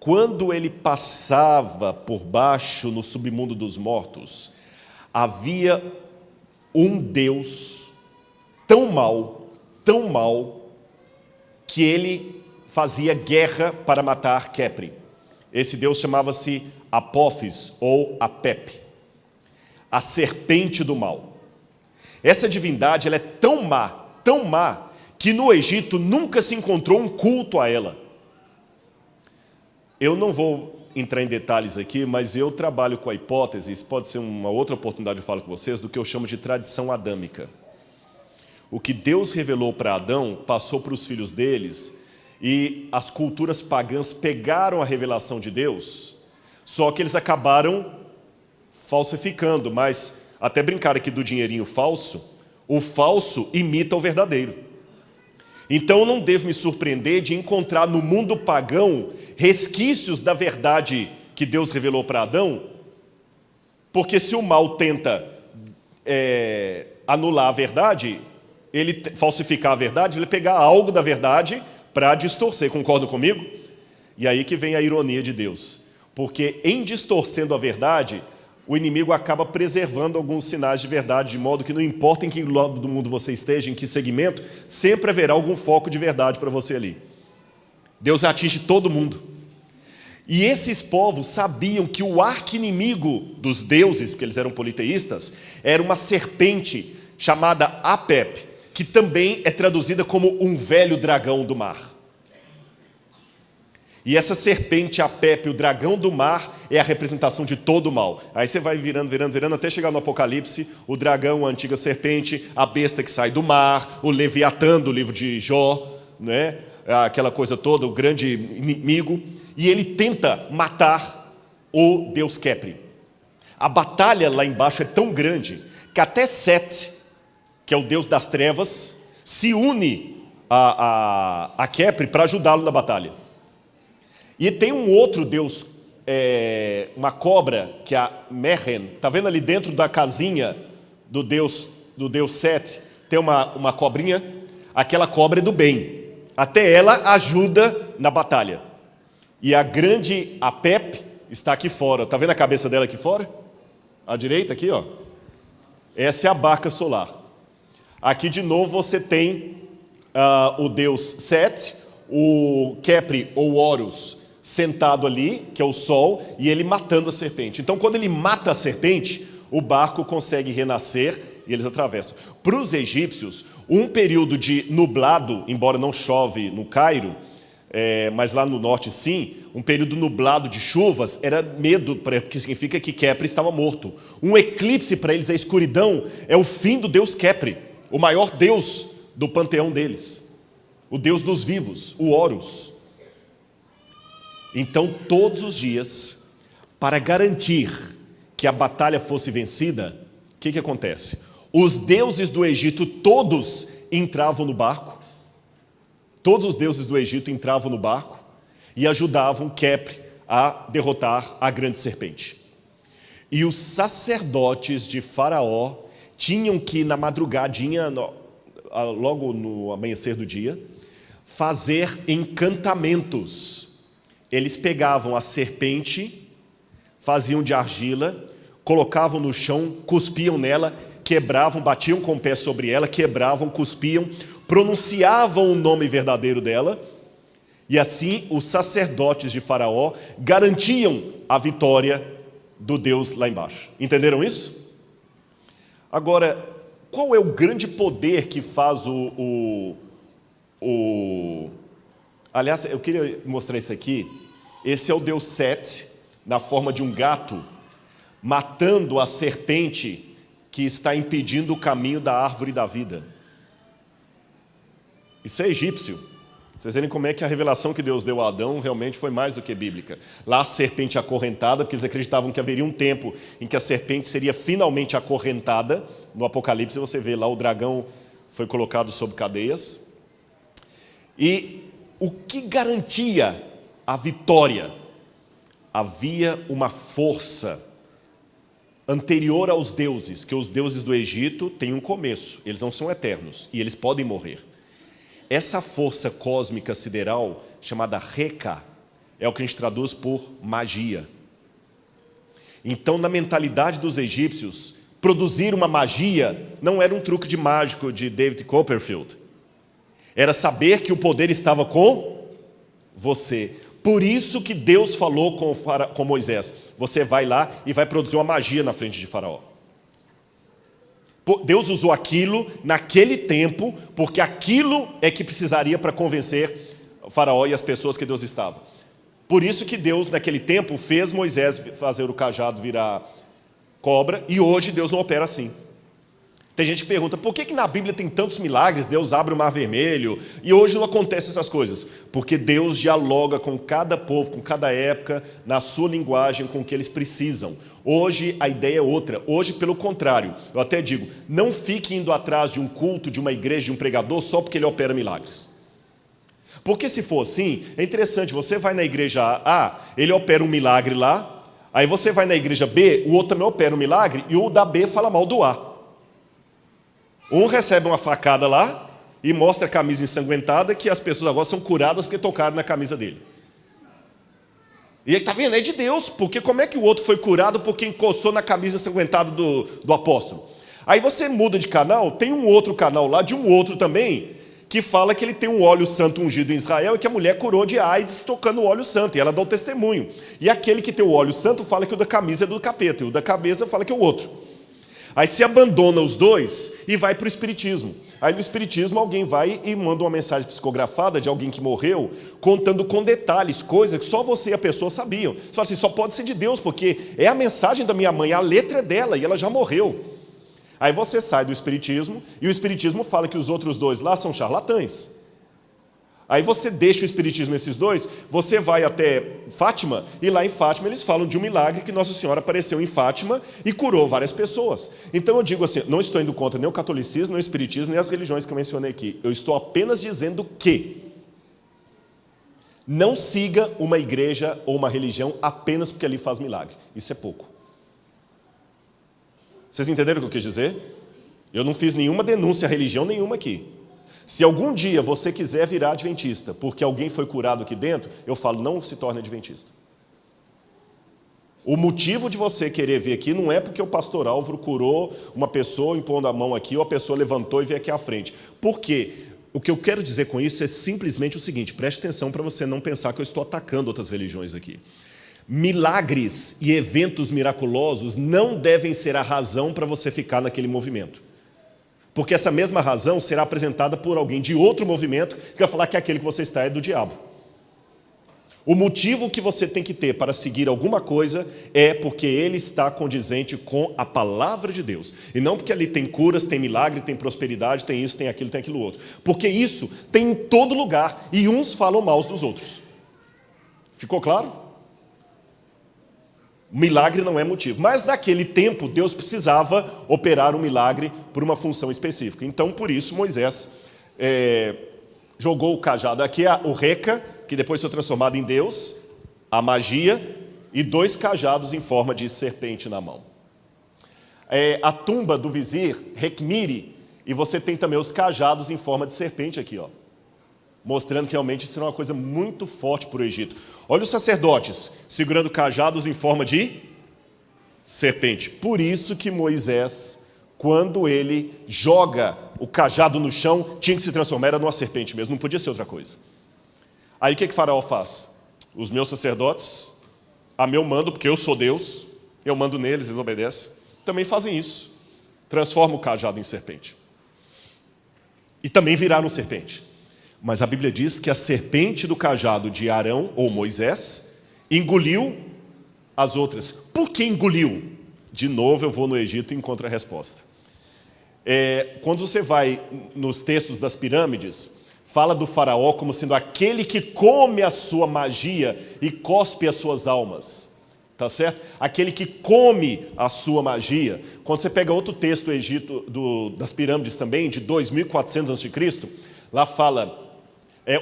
S1: quando ele passava por baixo no submundo dos mortos, havia um Deus tão mau, que ele fazia guerra para matar Khepri. Esse Deus chamava-se Apófis ou Apep, a serpente do mal. Essa divindade ela é tão má, que no Egito nunca se encontrou um culto a ela. Eu não vou entrar em detalhes aqui, mas eu trabalho com a hipótese, isso pode ser uma outra oportunidade de falar com vocês, do que eu chamo de tradição adâmica. O que Deus revelou para Adão passou para os filhos deles, e as culturas pagãs pegaram a revelação de Deus, só que eles acabaram falsificando, mas até brincar aqui do dinheirinho falso, o falso imita o verdadeiro. Então eu não devo me surpreender de encontrar no mundo pagão resquícios da verdade que Deus revelou para Adão, porque se o mal tenta anular a verdade, ele falsificar a verdade, ele pegar algo da verdade para distorcer, concordam comigo? E aí que vem a ironia de Deus, porque em distorcendo a verdade, o inimigo acaba preservando alguns sinais de verdade, de modo que não importa em que lado do mundo você esteja, em que segmento, sempre haverá algum foco de verdade para você ali. Deus atinge todo mundo. E esses povos sabiam que o arqui-inimigo dos deuses, porque eles eram politeístas, era uma serpente chamada Apep, que também é traduzida como um velho dragão do mar. E essa serpente Apep, o dragão do mar, é a representação de todo o mal. Aí você vai virando, até chegar no Apocalipse, o dragão, a antiga serpente, a besta que sai do mar, o Leviatã do livro de Jó, né? Aquela coisa toda, o grande inimigo, e ele tenta matar o deus Khepri. A batalha lá embaixo é tão grande, que até Set, que é o deus das trevas, se une a Khepri para ajudá-lo na batalha. E tem um outro deus, uma cobra, que é a Mehen. Está vendo ali dentro da casinha do deus Set? Tem uma cobrinha. Aquela cobra é do bem. Até ela ajuda na batalha. E a grande Apep está aqui fora. Está vendo a cabeça dela aqui fora? À direita aqui, ó. Essa é a barca solar. Aqui de novo você tem o deus Set, o Khepri ou Horus sentado ali, que é o sol, e ele matando a serpente. Então, quando ele mata a serpente, o barco consegue renascer e eles atravessam. Para os egípcios, um período de nublado, embora não chove no Cairo, mas lá no norte sim, um período nublado de chuvas era medo, porque significa que Khepri estava morto. Um eclipse para eles, a escuridão, é o fim do deus Khepri, o maior deus do panteão deles, o deus dos vivos, o Horus. Então, todos os dias, para garantir que a batalha fosse vencida, o que acontece? Os deuses do Egito, todos entravam no barco, todos os deuses do Egito entravam no barco e ajudavam Khepri a derrotar a grande serpente. E os sacerdotes de Faraó tinham que, na madrugadinha, logo no amanhecer do dia, fazer encantamentos. Eles pegavam a serpente, faziam de argila, colocavam no chão, cuspiam nela, quebravam, batiam com o pé sobre ela, quebravam, cuspiam, pronunciavam o nome verdadeiro dela, e assim os sacerdotes de Faraó garantiam a vitória do Deus lá embaixo. Entenderam isso? Agora, qual é o grande poder que faz Aliás, eu queria mostrar isso aqui. Esse é o deus Set, na forma de um gato, matando a serpente que está impedindo o caminho da árvore da vida. Isso é egípcio. Vocês verem como é que a revelação que Deus deu a Adão realmente foi mais do que bíblica. Lá a serpente acorrentada, porque eles acreditavam que haveria um tempo em que a serpente seria finalmente acorrentada. No Apocalipse você vê lá o dragão foi colocado sob cadeias. E o que garantia a vitória? Havia uma força anterior aos deuses, que os deuses do Egito têm um começo, eles não são eternos e eles podem morrer. Essa força cósmica sideral, chamada Reka, é o que a gente traduz por magia. Então, na mentalidade dos egípcios, produzir uma magia não era um truque de mágico de David Copperfield. Era saber que o poder estava com você. Por isso que Deus falou com Moisés: você vai lá e vai produzir uma magia na frente de Faraó. Deus usou aquilo naquele tempo, porque aquilo é que precisaria para convencer o Faraó e as pessoas que Deus estava. Por isso que Deus, naquele tempo, fez Moisés fazer o cajado virar cobra, e hoje Deus não opera assim. Tem gente que pergunta, por que na Bíblia tem tantos milagres, Deus abre o mar vermelho, e hoje não acontecem essas coisas? Porque Deus dialoga com cada povo, com cada época, na sua linguagem, com o que eles precisam. Hoje a ideia é outra. Hoje, pelo contrário, eu até digo, não fique indo atrás de um culto, de uma igreja, de um pregador, só porque ele opera milagres. Porque se for assim, é interessante, você vai na igreja A, ele opera um milagre lá, aí você vai na igreja B, o outro também opera um milagre, e o da B fala mal do A. Um recebe uma facada lá e mostra a camisa ensanguentada, que as pessoas agora são curadas porque tocaram na camisa dele. E ele está vendo, é de Deus, porque como é que o outro foi curado porque encostou na camisa ensanguentada do apóstolo? Aí você muda de canal, tem um outro canal lá, de um outro também, que fala que ele tem um óleo santo ungido em Israel e que a mulher curou de AIDS tocando o óleo santo, e ela dá o testemunho. E aquele que tem o óleo santo fala que o da camisa é do capeta, e o da cabeça fala que é o outro. Aí se abandona os dois e vai para o espiritismo. Aí no espiritismo alguém vai e manda uma mensagem psicografada de alguém que morreu, contando com detalhes, coisas que só você e a pessoa sabiam. Você fala assim, só pode ser de Deus, porque é a mensagem da minha mãe, a letra é dela e ela já morreu. Aí você sai do espiritismo e o espiritismo fala que os outros dois lá são charlatães. Aí você deixa o espiritismo esses dois, você vai até Fátima, e lá em Fátima eles falam de um milagre que Nossa Senhora apareceu em Fátima e curou várias pessoas. Então eu digo assim, não estou indo contra nem o catolicismo, nem o espiritismo, nem as religiões que eu mencionei aqui. Eu estou apenas dizendo que não siga uma igreja ou uma religião apenas porque ali faz milagre. Isso é pouco. Vocês entenderam o que eu quis dizer? Eu não fiz nenhuma denúncia à religião nenhuma aqui. Se algum dia você quiser virar adventista porque alguém foi curado aqui dentro, eu falo, não se torne adventista. O motivo de você querer vir aqui não é porque o pastor Álvaro curou uma pessoa impondo a mão aqui, ou a pessoa levantou e veio aqui à frente. Por quê? O que eu quero dizer com isso é simplesmente o seguinte, preste atenção para você não pensar que eu estou atacando outras religiões aqui. Milagres e eventos miraculosos não devem ser a razão para você ficar naquele movimento. Porque essa mesma razão será apresentada por alguém de outro movimento que vai falar que aquele que você está é do diabo. O motivo que você tem que ter para seguir alguma coisa é porque ele está condizente com a palavra de Deus. E não porque ali tem curas, tem milagre, tem prosperidade, tem isso, tem aquilo outro. Porque isso tem em todo lugar e uns falam mal dos outros. Ficou claro? Milagre não é motivo. Mas naquele tempo Deus precisava operar um milagre por uma função específica. Então por isso Moisés jogou o cajado. Aqui é o Reca, que depois foi transformado em Deus, a magia, e 2 cajados em forma de serpente na mão. A tumba do vizir, Rekhmiri, e você tem também os cajados em forma de serpente aqui, ó, mostrando que realmente isso era uma coisa muito forte para o Egito. Olha os sacerdotes segurando cajados em forma de serpente. Por isso que Moisés, quando ele joga o cajado no chão, tinha que se transformar, era numa serpente mesmo, não podia ser outra coisa. Aí o que Faraó faz? Os meus sacerdotes, a meu mando, porque eu sou Deus, eu mando neles, eles obedecem, também fazem isso. Transformam o cajado em serpente. E também viraram serpente. Mas a Bíblia diz que a serpente do cajado de Arão, ou Moisés, engoliu as outras. Por que engoliu? De novo eu vou no Egito e encontro a resposta. Quando você vai nos textos das pirâmides, fala do faraó como sendo aquele que come a sua magia e cospe as suas almas. Tá certo? Aquele que come a sua magia. Quando você pega outro texto do Egito, das pirâmides também, de 2400 a.C., lá fala...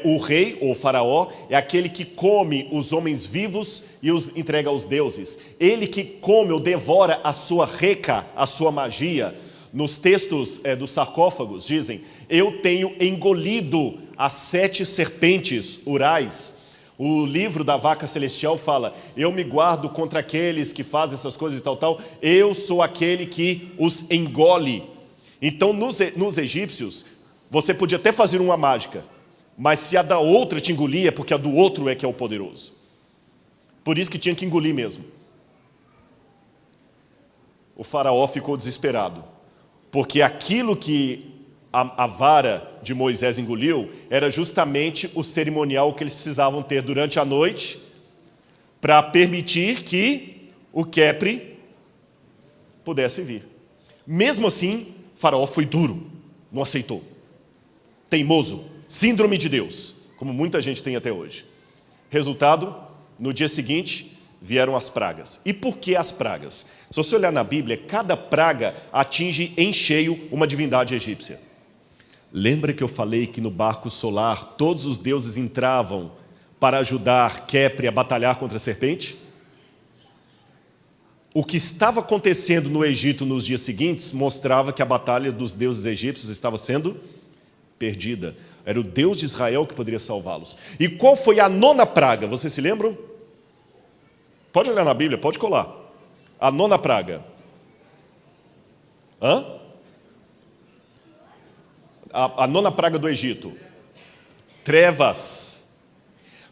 S1: o rei, ou faraó, é aquele que come os homens vivos e os entrega aos deuses. Ele que come ou devora a sua reca, a sua magia. Nos textos dos sarcófagos dizem, eu tenho engolido as 7 serpentes urais. O livro da vaca celestial fala: eu me guardo contra aqueles que fazem essas coisas e tal. Eu sou aquele que os engole. Então, nos egípcios, você podia até fazer uma mágica, mas se a da outra te engolia, porque a do outro é que é o poderoso. Por isso que tinha que engolir mesmo. O faraó ficou desesperado, porque aquilo que a vara de Moisés engoliu era justamente o cerimonial que eles precisavam ter durante a noite para permitir que o Kepri pudesse vir. Mesmo assim, Faraó foi duro, não aceitou. Teimoso, síndrome de Deus, como muita gente tem até hoje. Resultado, no dia seguinte, vieram as pragas. E por que as pragas? Se você olhar na Bíblia, cada praga atinge em cheio uma divindade egípcia. Lembra que eu falei que no barco solar todos os deuses entravam para ajudar Kepri a batalhar contra a serpente? O que estava acontecendo no Egito nos dias seguintes mostrava que a batalha dos deuses egípcios estava sendo perdida. Era o Deus de Israel que poderia salvá-los. E qual foi a 9ª praga? Vocês se lembram? Pode olhar na Bíblia, pode colar. A 9ª praga. A 9ª praga do Egito. Trevas.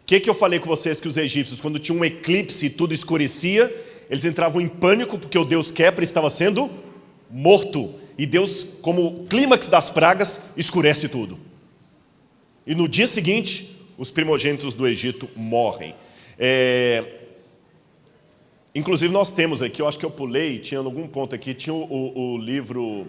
S1: O que eu falei com vocês que os egípcios, quando tinha um eclipse e tudo escurecia, eles entravam em pânico porque o deus Kepri estava sendo morto. E Deus, como clímax das pragas, escurece tudo. E no dia seguinte, os primogênitos do Egito morrem. Inclusive nós temos aqui, eu acho que eu pulei, tinha algum ponto aqui, tinha o livro,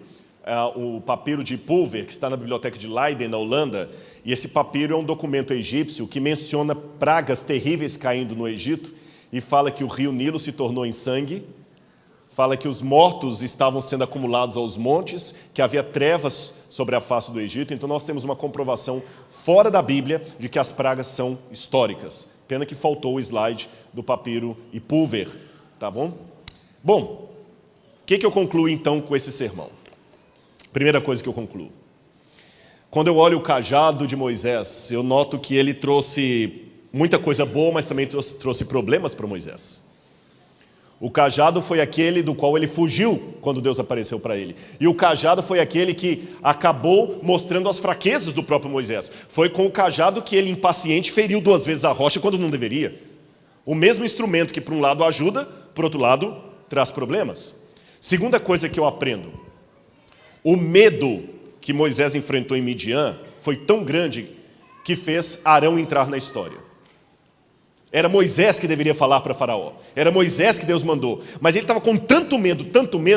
S1: o papiro de Pulver, que está na biblioteca de Leiden, na Holanda, e esse papiro é um documento egípcio que menciona pragas terríveis caindo no Egito, e fala que o rio Nilo se tornou em sangue, fala que os mortos estavam sendo acumulados aos montes, que havia trevas sobre a face do Egito. Então nós temos uma comprovação fora da Bíblia de que as pragas são históricas. Pena que faltou o slide do papiro e Pulver, tá bom? Bom, o que eu concluo então com esse sermão? Primeira coisa que eu concluo. Quando eu olho o cajado de Moisés, eu noto que ele trouxe muita coisa boa, mas também trouxe problemas para Moisés. O cajado foi aquele do qual ele fugiu quando Deus apareceu para ele. E o cajado foi aquele que acabou mostrando as fraquezas do próprio Moisés. Foi com o cajado que ele, impaciente, feriu 2 vezes a rocha quando não deveria. O mesmo instrumento que, por um lado, ajuda, por outro lado, traz problemas. Segunda coisa que eu aprendo. O medo que Moisés enfrentou em Midian foi tão grande que fez Arão entrar na história. Era Moisés que deveria falar para Faraó. Era Moisés que Deus mandou. Mas ele estava com tanto medo,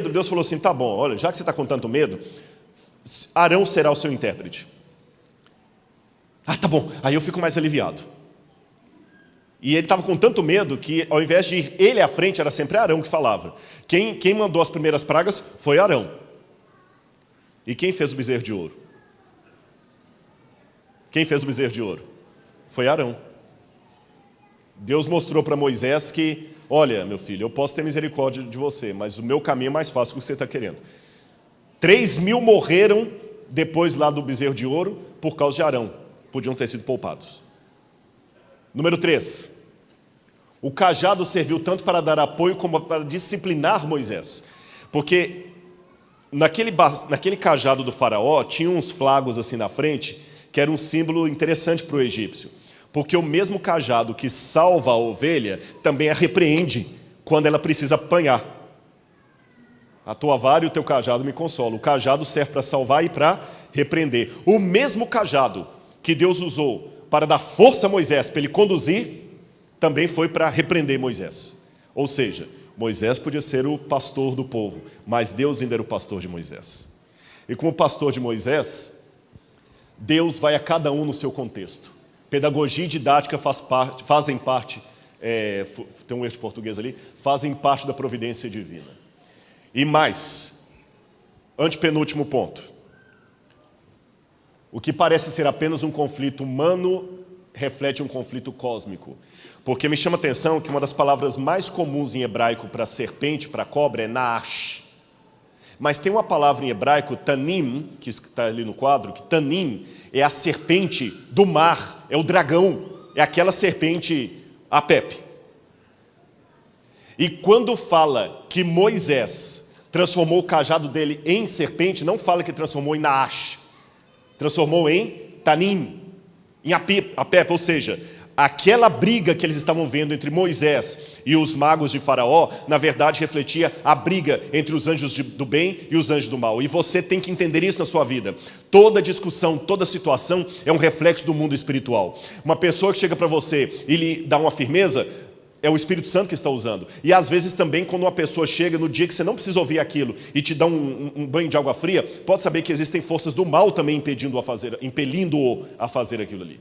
S1: Deus falou assim, tá bom, olha, já que você está com tanto medo, Arão será o seu intérprete. Ah, tá bom, aí eu fico mais aliviado. E ele estava com tanto medo que, ao invés de ir ele à frente, era sempre Arão que falava. Quem mandou as primeiras pragas foi Arão. E quem fez o bezerro de ouro? Quem fez o bezerro de ouro? Foi Arão. Deus mostrou para Moisés que, olha, meu filho, eu posso ter misericórdia de você, mas o meu caminho é mais fácil do que você está querendo. 3.000 morreram depois lá do bezerro de ouro por causa de Arão. Podiam ter sido poupados. Número 3. O cajado serviu tanto para dar apoio como para disciplinar Moisés. Porque naquele cajado do faraó tinha uns flagos assim na frente, que era um símbolo interessante para o egípcio. Porque o mesmo cajado que salva a ovelha também a repreende quando ela precisa apanhar. A tua vara e o teu cajado me consolam. O cajado serve para salvar e para repreender. O mesmo cajado que Deus usou para dar força a Moisés, para ele conduzir, também foi para repreender Moisés. Ou seja, Moisés podia ser o pastor do povo, mas Deus ainda era o pastor de Moisés. E como pastor de Moisés, Deus vai a cada um no seu contexto. Pedagogia e didática fazem parte, tem um erro de português ali, fazem parte da providência divina. E mais, antepenúltimo ponto. O que parece ser apenas um conflito humano reflete um conflito cósmico. Porque me chama a atenção que uma das palavras mais comuns em hebraico para serpente, para cobra, é naash. Mas tem uma palavra em hebraico, tanim, que está ali no quadro, que tanim é a serpente do mar, é o dragão, é aquela serpente Apep. E quando fala que Moisés transformou o cajado dele em serpente, não fala que transformou em Naash, transformou em Tanim, em Apep, ou seja, aquela briga que eles estavam vendo entre Moisés e os magos de Faraó, na verdade refletia a briga entre os anjos do bem e os anjos do mal. E você tem que entender isso na sua vida. Toda discussão, toda situação é um reflexo do mundo espiritual. Uma pessoa que chega para você e lhe dá uma firmeza, é o Espírito Santo que está usando. E às vezes também quando uma pessoa chega no dia que você não precisa ouvir aquilo e te dá um banho de água fria, pode saber que existem forças do mal também impelindo-o a fazer aquilo ali.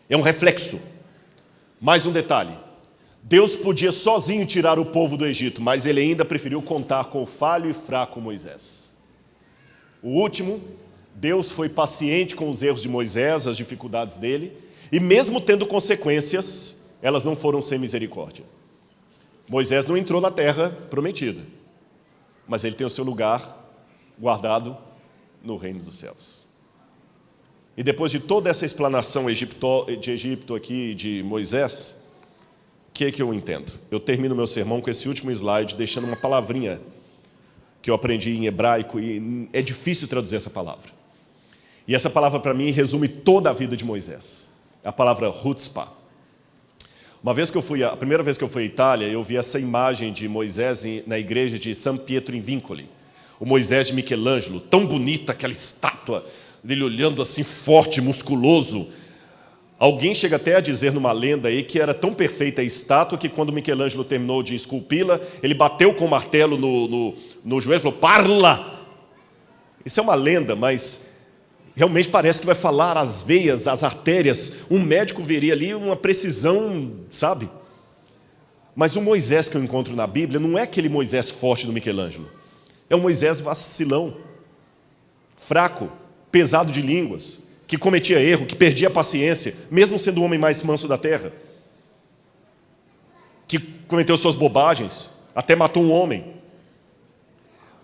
S1: É um reflexo. Mais um detalhe. Deus podia sozinho tirar o povo do Egito, mas ele ainda preferiu contar com o falho e fraco Moisés. O último, Deus foi paciente com os erros de Moisés, as dificuldades dele, e mesmo tendo consequências, elas não foram sem misericórdia. Moisés não entrou na terra prometida, mas ele tem o seu lugar guardado no reino dos céus. E depois de toda essa explanação de Egito aqui, de Moisés, o que é que eu entendo? Eu termino meu sermão com esse último slide, deixando uma palavrinha que eu aprendi em hebraico, e é difícil traduzir essa palavra. E essa palavra, para mim, resume toda a vida de Moisés. É a palavra chutzpah. A primeira vez que eu fui à Itália, eu vi essa imagem de Moisés na igreja de San Pietro in Vincoli. O Moisés de Michelangelo, tão bonita aquela estátua, dele olhando assim forte, musculoso. Alguém chega até a dizer numa lenda aí que era tão perfeita a estátua que quando Michelangelo terminou de esculpi-la, ele bateu com o martelo no joelho e falou, parla! Isso é uma lenda, mas realmente parece que vai falar as veias, as artérias. Um médico veria ali uma precisão, sabe? Mas o Moisés que eu encontro na Bíblia não é aquele Moisés forte do Michelangelo. É um Moisés vacilão, fraco, pesado de línguas, que cometia erro, que perdia a paciência, mesmo sendo o homem mais manso da terra, que cometeu suas bobagens, até matou um homem.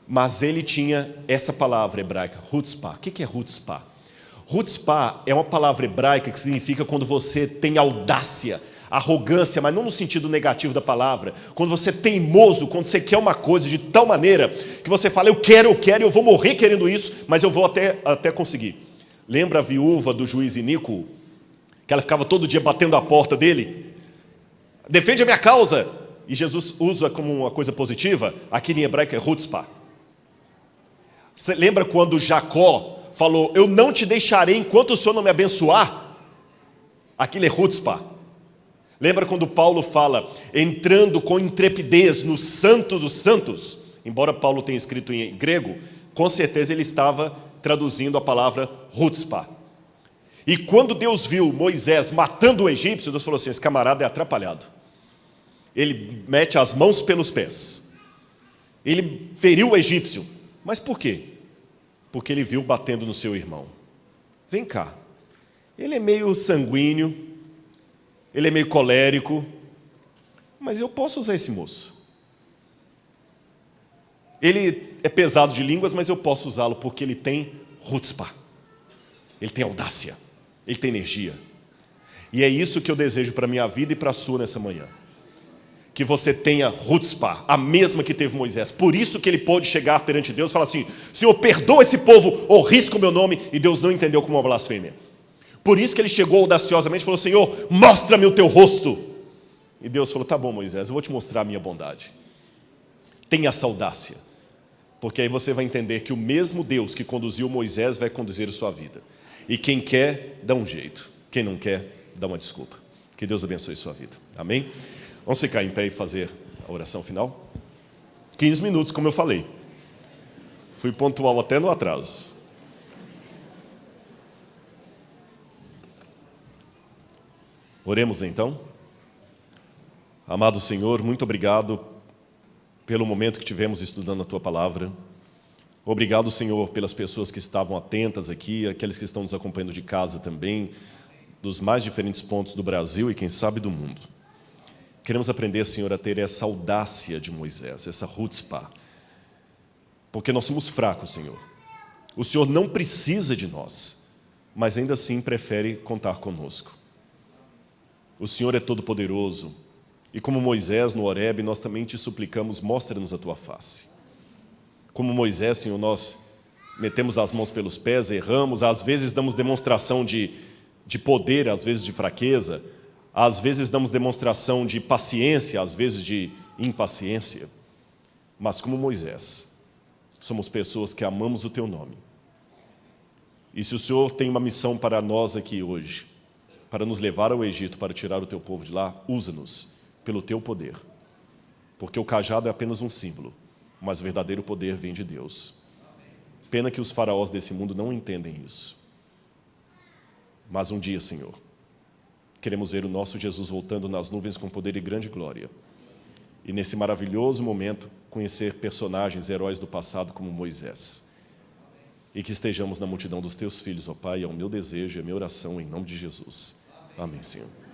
S1: Mas ele tinha essa palavra hebraica, chutzpah. O que é chutzpah? Chutzpah é uma palavra hebraica que significa quando você tem audácia, arrogância, mas não no sentido negativo da palavra. Quando você é teimoso, quando você quer uma coisa de tal maneira que você fala, eu quero, eu vou morrer querendo isso, mas eu vou até conseguir. Lembra a viúva do juiz Iníquo? Que ela ficava todo dia batendo a porta dele? Defende a minha causa! E Jesus usa como uma coisa positiva, aqui em hebraico é chutzpah. Você lembra quando Jacó falou, eu não te deixarei enquanto o Senhor não me abençoar? Aquilo é chutzpah. Lembra quando Paulo fala, entrando com intrepidez no santo dos santos? Embora Paulo tenha escrito em grego, com certeza ele estava traduzindo a palavra chutzpah. E quando Deus viu Moisés matando o egípcio, Deus falou assim, esse camarada é atrapalhado. Ele mete as mãos pelos pés. Ele feriu o egípcio. Mas por quê? Porque ele viu batendo no seu irmão. Vem cá. Ele é meio sanguíneo, ele é meio colérico, mas eu posso usar esse moço. Ele é pesado de línguas, mas eu posso usá-lo porque ele tem chutzpah. Ele tem audácia, ele tem energia. E é isso que eu desejo para a minha vida e para a sua nessa manhã. Que você tenha chutzpah, a mesma que teve Moisés. Por isso que ele pôde chegar perante Deus e falar assim, Senhor, perdoa esse povo, ou risca o meu nome, e Deus não entendeu como uma blasfêmia. Por isso que ele chegou audaciosamente e falou, Senhor, mostra-me o teu rosto. E Deus falou, tá bom, Moisés, eu vou te mostrar a minha bondade. Tenha essa audácia, porque aí você vai entender que o mesmo Deus que conduziu Moisés vai conduzir a sua vida. E quem quer, dá um jeito. Quem não quer, dá uma desculpa. Que Deus abençoe a sua vida. Amém? Vamos ficar em pé e fazer a oração final? 15 minutos, como eu falei. Fui pontual até no atraso. Oremos então. Amado Senhor, muito obrigado pelo momento que tivemos estudando a Tua Palavra. Obrigado, Senhor, pelas pessoas que estavam atentas aqui, aqueles que estão nos acompanhando de casa também, dos mais diferentes pontos do Brasil e quem sabe do mundo. Queremos aprender, Senhor, a ter essa audácia de Moisés, essa chutzpah, porque nós somos fracos, Senhor. O Senhor não precisa de nós, mas ainda assim prefere contar conosco. O Senhor é todo-poderoso. E como Moisés no Horebe, nós também te suplicamos, mostra-nos a tua face. Como Moisés, Senhor, nós metemos as mãos pelos pés, erramos, às vezes damos demonstração de poder, às vezes de fraqueza, às vezes damos demonstração de paciência, às vezes de impaciência. Mas como Moisés, somos pessoas que amamos o teu nome. E se o Senhor tem uma missão para nós aqui hoje, para nos levar ao Egito, para tirar o teu povo de lá, usa-nos pelo teu poder. Porque o cajado é apenas um símbolo, mas o verdadeiro poder vem de Deus. Pena que os faraós desse mundo não entendem isso. Mas um dia, Senhor, queremos ver o nosso Jesus voltando nas nuvens com poder e grande glória. E nesse maravilhoso momento, conhecer personagens, heróis do passado como Moisés. E que estejamos na multidão dos teus filhos, ó Pai, é o meu desejo, é a minha oração, em nome de Jesus. Amém, Senhor.